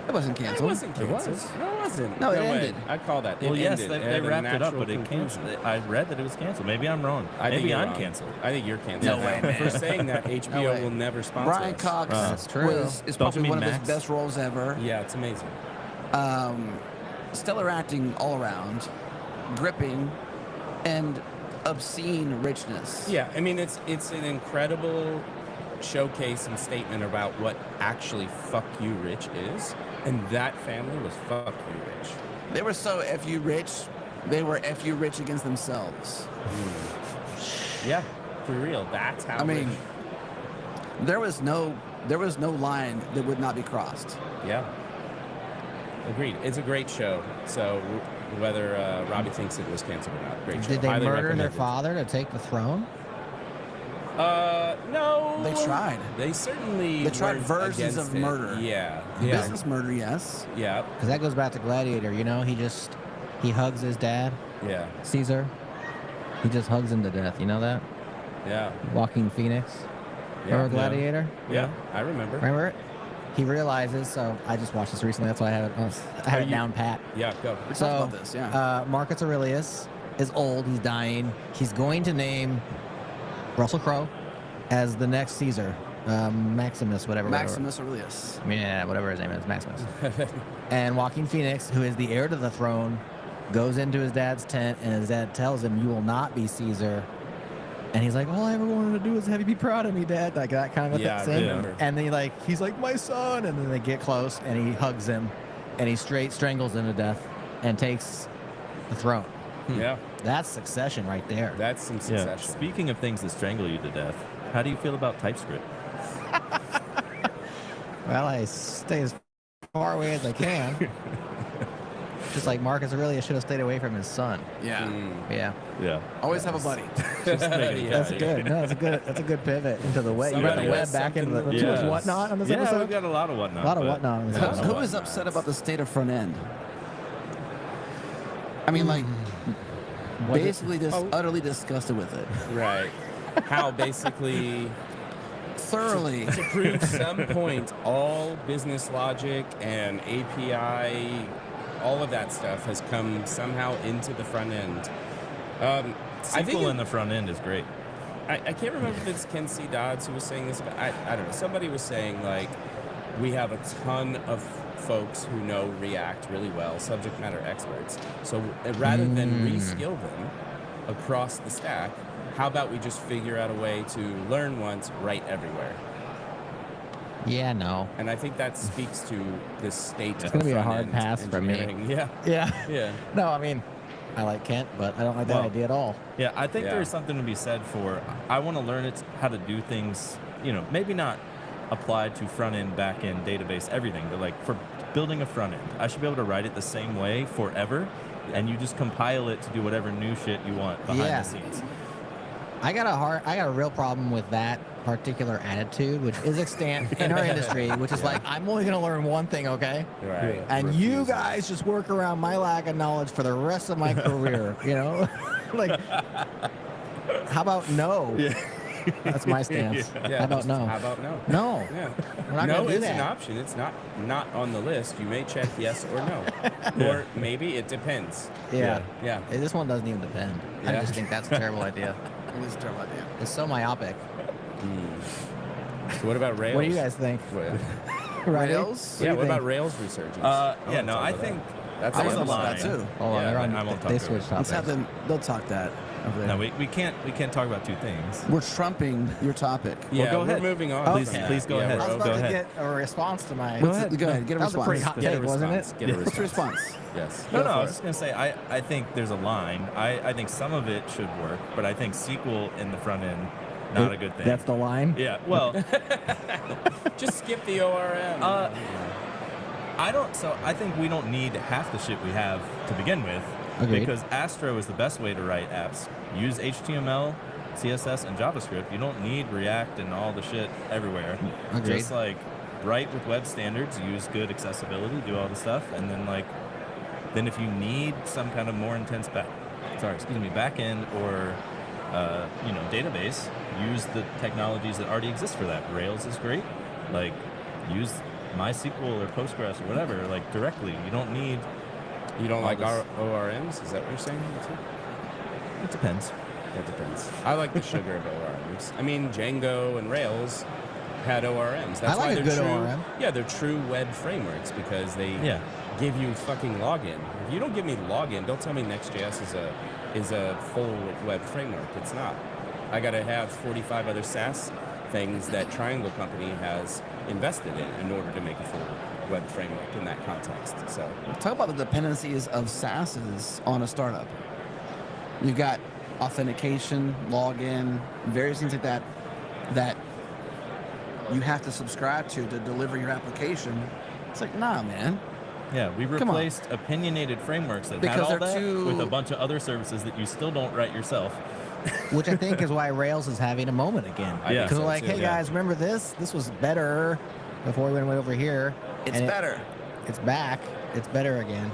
It wasn't It canceled. wasn't It canceled. was. No, it wasn't. No, it way. ended. I call that. It Well, yes, ended. they It had a wrapped it up, natural but it conclusion. canceled. I read that it was canceled. Maybe I'm wrong. I think Maybe you're I'm wrong. canceled. I think you're canceled. No way, man. For saying that, No HBO way. will never sponsor Brian us. Cox That's true. is Don't you probably mean one of his Max? best roles ever. Yeah, it's amazing. Stellar acting all around, gripping, and obscene richness. Yeah, I mean, it's an incredible showcase and statement about what actually fuck you rich is, and that family was fuck you rich. They were so FU rich, they were FU rich against themselves. Yeah, for real. That's how. I mean, rich. there was no line that would not be crossed. Yeah. Agreed. It's a great show. So whether Robbie thinks it was canceled or not, great show. Did they Highly murder their recommended. father to take the throne? No. They tried. They certainly. They tried weren't versions against of it. murder. Yeah. Yeah. Business murder, yes. Yeah. Because that goes back to Gladiator. You know, he hugs his dad, Yeah. Caesar. He just hugs him to death. You know that? Yeah. Walking Phoenix. Yeah. Remember Gladiator? Yeah. I remember. Remember it? He realizes. So I just watched this recently. That's why I have it down pat. Yeah. Go. We So, talked about this, yeah. Marcus Aurelius is old. He's dying. He's going to name Russell Crowe as the next Caesar. Maximus, whatever. Maximus Aurelius. Yeah, whatever his name is, Maximus. And Joaquin Phoenix, who is the heir to the throne, goes into his dad's tent, and his dad tells him, "You will not be Caesar." And he's like, "All I ever wanted to do is have you be proud of me, Dad." Like that kind of Yeah, I thing. remember. And then he's like, "My son," and then they get close, and he hugs him, and he straight strangles him to death, and takes the throne. Yeah. That's succession right there. That's some Yeah. succession. Speaking of things that strangle you to death, how do you feel about TypeScript? Well, I stay as far away as I can. Just like Marcus Aurelius should have stayed away from his son. Yeah. Mm. Yeah, Yeah. Always have a buddy. Just making it that's count. good. No, that's a good pivot into the web. You brought the Somebody web has back into the something too to much do. whatnot on this Yeah, episode. we've got a lot of whatnot. A lot of but- whatnot on this Yeah. episode. Who is upset about the state of front end? I mean, like, Was it- basically just utterly disgusted with it. Right. How basically Thoroughly. to prove some point, all business logic and API, all of that stuff has come somehow into the front end. I think SQL in the front end is great. I can't remember if it's Ken C. Dodds who was saying this, but I don't know. Somebody was saying, like, we have a ton of folks who know React really well, subject matter experts. So rather than reskill them across the stack, how about we just figure out a way to learn once, write everywhere? Yeah, no. And I think that speaks to the state It's of gonna be a front-end hard pass for me. engineering. Yeah, Yeah. yeah. No, I mean, I like Kent, but I don't like that Well, idea at all. Yeah, I think Yeah. there's something to be said for, I want to learn it, how to do things, maybe not applied to front end, back end, database, everything, but like for building a front end, I should be able to write it the same way forever, and you just compile it to do whatever new shit you want behind Yeah. the scenes. I got a real problem with that particular attitude, which is extant in our industry, which is like, I'm only going to learn one thing, okay? Right. And you guys just work around my lack of knowledge for the rest of my career, you know? Like, how about no? Yeah. That's my stance. Yeah, How about no? How about no? No. Yeah. We're not No gonna do is that. an option. It's not on the list. You may check yes or no. Or maybe it depends. Yeah. Yeah. Hey, this one doesn't even depend. I Yeah. just think that's a terrible idea. It is a terrible idea. It's so myopic. So what about Rails? What do you guys think? Well, Right? Rails? yeah, do you what about think? Rails resurgence? Yeah, no, I think that's I there's was a about line. that too. Hold on, Yeah, they're on, I won't talk they over switched it. Let's topics. have them. They'll talk that over there. No, we can't talk about two things. We're trumping your topic. Yeah, go we're ahead. moving on. Please- from that. please go ahead. I was we're about Go to ahead. get a response to my. Go ahead. Get a That was a pretty response. hot Get a take, wasn't it? response. Get a What's your response. response? Yes. No, Go no, for I was it. just gonna say I think there's a line. I think some of it should work, but I think SQL in the front end, not a good thing. That's the line? Yeah, well, Just skip the ORM. I think we don't need half the shit we have to begin with. Agreed. Because Astro is the best way to write apps. Use HTML, CSS, and JavaScript. You don't need React and all the shit everywhere. Agreed. Just like write with web standards, use good accessibility, do all the stuff, and then then if you need some kind of more intense back end or database, use the technologies that already exist for that. Rails is great. Like use MySQL or Postgres or whatever, like directly. You don't need. You don't like this- our ORMs? Is that what you're saying? It depends. That depends. I like the sugar of ORMs. I mean, Django and Rails had ORMs. That's I like why a they're good true. ORM. Yeah, they're true web frameworks because they Yeah. give you fucking login. If you don't give me login, don't tell me Next.js is a full web framework. It's not. I got to have 45 other SaaS things that Triangle Company has invested in order to make a full web framework in that context. So Talk about the dependencies of SaaSes on a startup. You've got authentication, login, various things like that that you have to subscribe to deliver your application. It's like, nah, man. Yeah, we Come on. replaced opinionated frameworks that Because had all they're that too- with a bunch of other services that you still don't write yourself. Which I think is why Rails is having a moment again. I think Because so, we're like, too, hey yeah. guys, remember this? This was better before we went over here. It's And better. It's back. It's better again.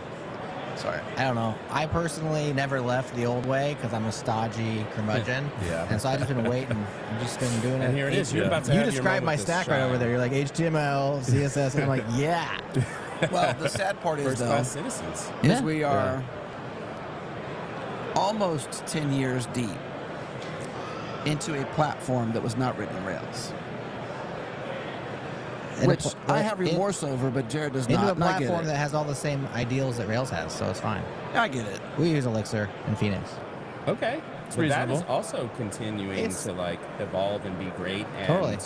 Sorry. I don't know. I personally never left the old way because I'm a stodgy curmudgeon. Yeah. And so I've just been waiting. I've just been doing it. and here it is. You're Yeah. about to You have your described my moment to stack right shine. over there. You're like HTML, CSS, and I'm like, yeah. Well, the sad part is, First though, class citizens. is Yeah. we are almost 10 years deep into a platform that was not written in Rails, And which a- I have in- remorse over, but Jared does Into not. a and I get platform it. that has all the same ideals that Rails has, so it's fine. I get it. We use Elixir and Phoenix. Okay. But that is reasonable. also continuing It's- to like evolve and be great. And Totally.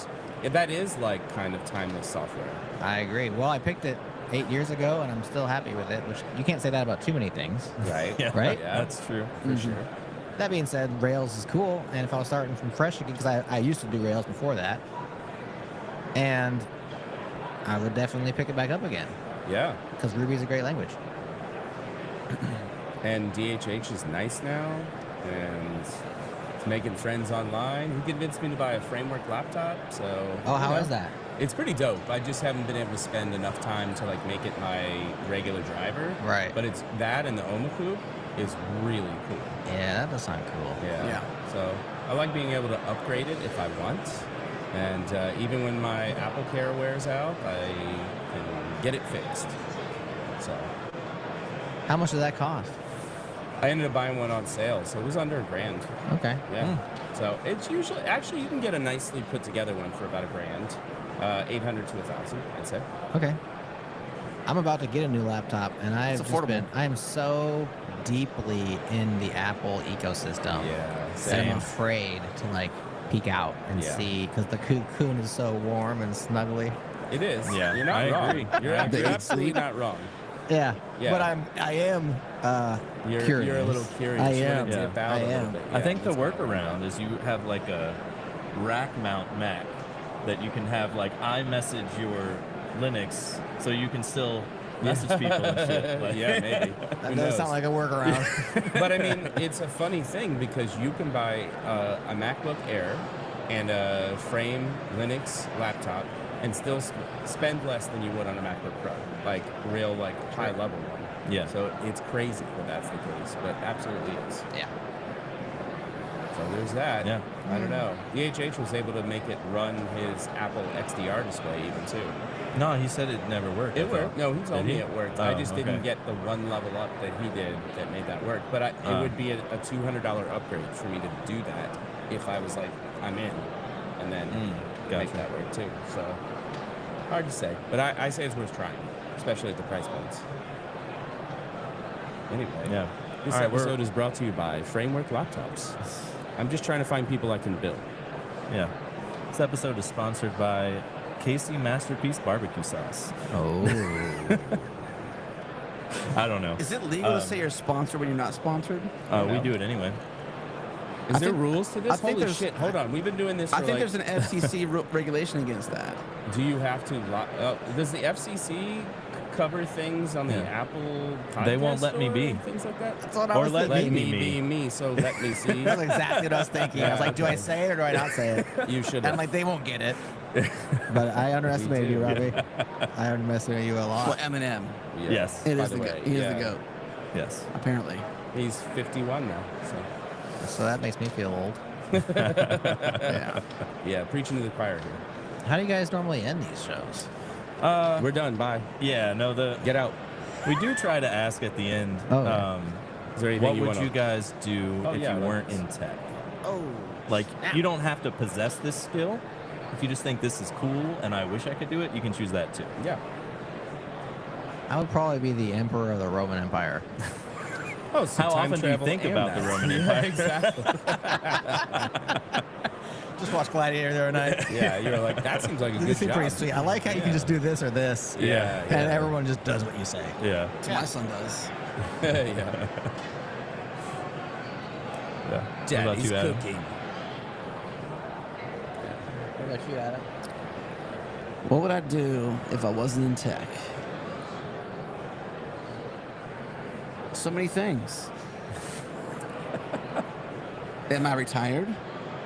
that is like kind of timeless software. I agree. Well, I picked it 8 years ago, and I'm still happy with it, which you can't say that about too many things. Right? Yeah, Right? Yeah. That's true. For sure. That being said, Rails is cool, and if I was starting from fresh again, because I used to do Rails before that, and I would definitely pick it back up again, Yeah. because Ruby's a great language. And DHH is nice now, and it's making friends online. He convinced me to buy a framework laptop, so. Oh, how you know, is that? It's pretty dope. I just haven't been able to spend enough time to like make it my regular driver. Right. But it's that and the Omakub is really cool. Yeah, that does sound cool. Yeah. So I like being able to upgrade it if I want. And even when my Apple Care wears out, I can get it fixed. So How much does that cost? I ended up buying one on sale, so it was under $1,000. Okay. Yeah. So it's usually, actually, you can get a nicely put together one for about $1,000. 800 to 1,000, I'd say. Okay. I'm about to get a new laptop, and It's affordable. I am so deeply in the Apple ecosystem that Same. I'm afraid to like peek out and Yeah. see, because the cocoon is so warm and snuggly. It is. Yeah, You're not I wrong. agree. You're, I agree. you're absolutely not wrong. Yeah. Yeah. But I am curious. You're a little curious. I You want am. to dip out I a little am. bit. I Yeah, think the that's good. workaround is you have like a rack mount Mac that you can have like iMessage your Linux so you can still message people and shit. Like, Yeah, maybe. That Who does knows? sound like a workaround. But I mean, it's a funny thing because you can buy a MacBook Air and a frame Linux laptop and still spend less than you would on a MacBook Pro, like real, like high level one. Yeah. So it's crazy that that's the case, but absolutely is. Yeah. So there's that. Yeah. I don't know. DHH was able to make it run his Apple XDR display even too. No, he said it never worked. It worked. No, he told Did me he? it worked. Oh, I just didn't okay. get the one level up that he did that made that work. But it would be a $200 upgrade for me to do that if I was like, I'm in, and then make Gotcha. that work too. So hard to say. But I say it's worth trying, especially at the price points. Anyway, Yeah. this All right, episode is brought to you by Framework Laptops. I'm just trying to find people I can build. Yeah. This episode is sponsored by Casey Masterpiece Barbecue Sauce. Oh. I don't know. Is it legal to say you're sponsored when you're not sponsored? We do it anyway. Is I there think- rules to this? I think Holy there's- shit. Hold on. We've been doing this for I think like, there's an FCC regulation against that. do you have to does the FCC cover things on the Yeah. Apple They won't podcast let me store be. and things like that? That's what Or I was let thinking. Let me be be me, so let me see. That's exactly what I was thinking. I was like, do I say it or do I not say it? You should And I'm have. like, they won't get it. But I underestimated you, Robbie. I underestimated you a lot. Well, Eminem. Yes. It By is the the way, goat. He is yeah. the goat, Yes. apparently. He's 51 now, so So that makes me feel old. Yeah. yeah, preaching to the choir here. How do you guys normally end these shows? We're done. Bye. Yeah, no, Get out. we do try to ask at the end, Oh, yeah. Is there anything what you would wanna- you guys do Oh, if yeah, you like weren't this. in tech? Oh. Like, you don't have to possess this skill. If you just think this is cool and I wish I could do it, you can choose that too. Yeah. I would probably be the emperor of the Roman Empire. Oh, so How time often do you travel think and about the that. Roman Yeah, Empire? exactly. Just watch Gladiator the other night. Yeah, you're like, that seems like a good This is job. pretty sweet. I like how you can just do this or this. Yeah, And everyone just does what you say. Yeah. That's what my son does. yeah. Yeah. What about Daddy's you, Adam? cooking. What about you, Adam? What would I do if I wasn't in tech? So many things. Am I retired?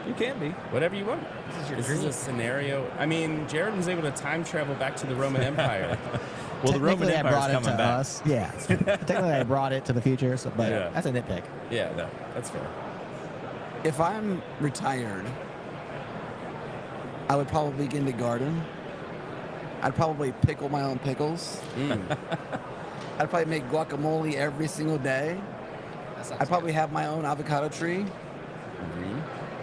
You can be. Whatever you want. This is a scenario. I mean, Jared was able to time travel back to the Roman Empire. Well, the Roman Technically, I Empire's brought it coming to back. us. Yeah. Technically, I brought it to the future, so, but Yeah. that's a nitpick. Yeah, no, that's fair. If I'm retired, I would probably get into garden. I'd probably pickle my own pickles. I'd probably make guacamole every single day. I'd probably have my own avocado tree.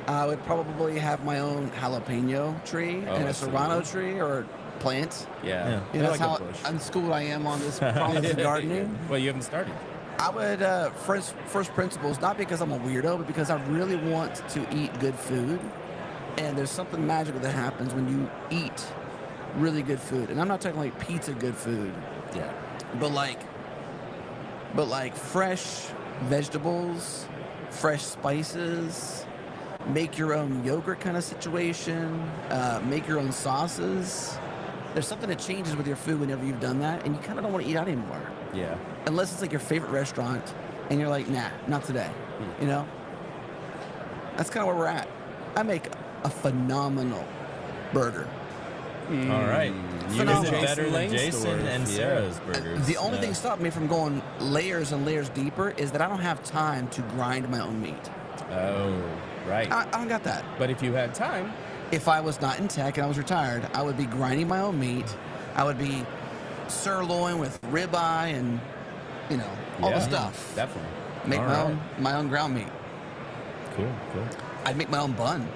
I would probably have my own jalapeno tree and a absolutely. serrano tree or plant. Yeah. Yeah. You know, I that's like how a bush. unschooled I am on this process of gardening. Well, you haven't started. I would first principles, not because I'm a weirdo, but because I really want to eat good food. And there's something magical that happens when you eat really good food. And I'm not talking like pizza good food, Yeah. but like fresh vegetables, fresh spices, make your own yogurt kind of situation, make your own sauces. There's something that changes with your food whenever you've done that, and you kind of don't want to eat out anymore. Yeah. Unless it's like your favorite restaurant and you're like, nah, not today. You know? That's kind of where we're at. I make a phenomenal burger. All right. Is it Phenomenal. better than Jason Jason Langsdorff, and yeah. Sarah's burgers? The only thing stopping me from going layers and layers deeper is that I don't have time to grind my own meat. Oh, right. I don't got that. But if you had time, If I was not in tech and I was retired, I would be grinding my own meat. I would be sirloin with ribeye and, you know, all the Yeah. stuff. definitely. Make All my right. my own ground meat. Cool, cool. I'd make my own bun.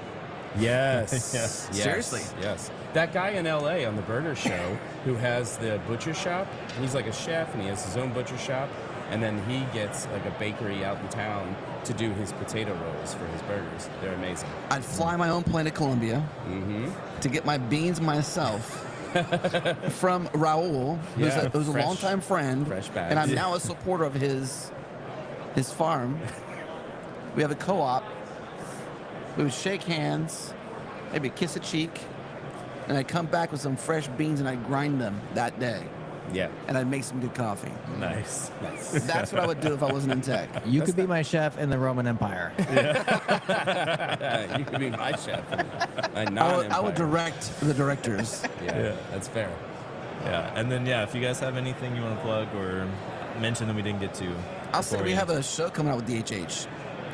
Yes. Yeah. Yes. Seriously. Yes. That guy in LA on the burger show who has the butcher shop, he's like a chef and he has his own butcher shop. And then he gets like a bakery out in town to do his potato rolls for his burgers. They're amazing. I'd fly my own plane to Colombia Mm-hmm. to get my beans myself from Raul, Yeah, who's a fresh- longtime friend, fresh bags. and I'm now a supporter of his farm. We have a co-op. We would shake hands, maybe kiss a cheek, and I'd come back with some fresh beans and I'd grind them that day. Yeah. and I'd make some good coffee. Nice. Nice. That's what I would do if I wasn't in tech. You could be my chef in the Roman Empire. You could be my chef. I would direct the directors. Yeah, that's fair. Yeah, and then if you guys have anything you want to plug or mention that we didn't get to, I'll say we have a show coming out with DHH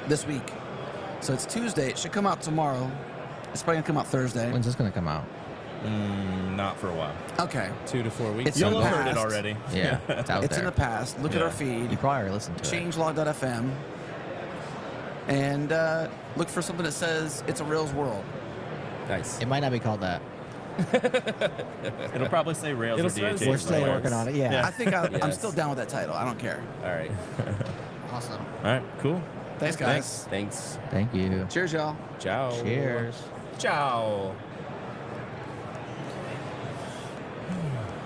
this week. So it's Tuesday. It should come out tomorrow. It's probably gonna come out Thursday. When's this going to come out? not for a while. Okay. 2 to 4 weeks. It's You'll in the have heard it past. already. Yeah, it's out It's there. in the past. Look at Yeah. our feed. You probably already listened to it. Changelog.fm. And look for something that says it's a Rails world. Nice. It might not be called that. It'll probably say Rails It'll or say- DHH. We're still somewhere. working on it. Yeah. I think I'm Yes. still down with that title. I don't care. All right. Awesome. All right, cool. Thanks, guys. Thanks. Thank you. Cheers, y'all. Ciao. Cheers. Ciao.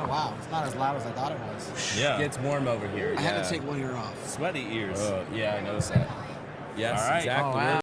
Oh, wow. It's not as loud as I thought it was. Yeah. Gets warm over here. I had to take one ear off. Sweaty ears. Yeah, I noticed that. Yes, All right. exactly. Oh, wow.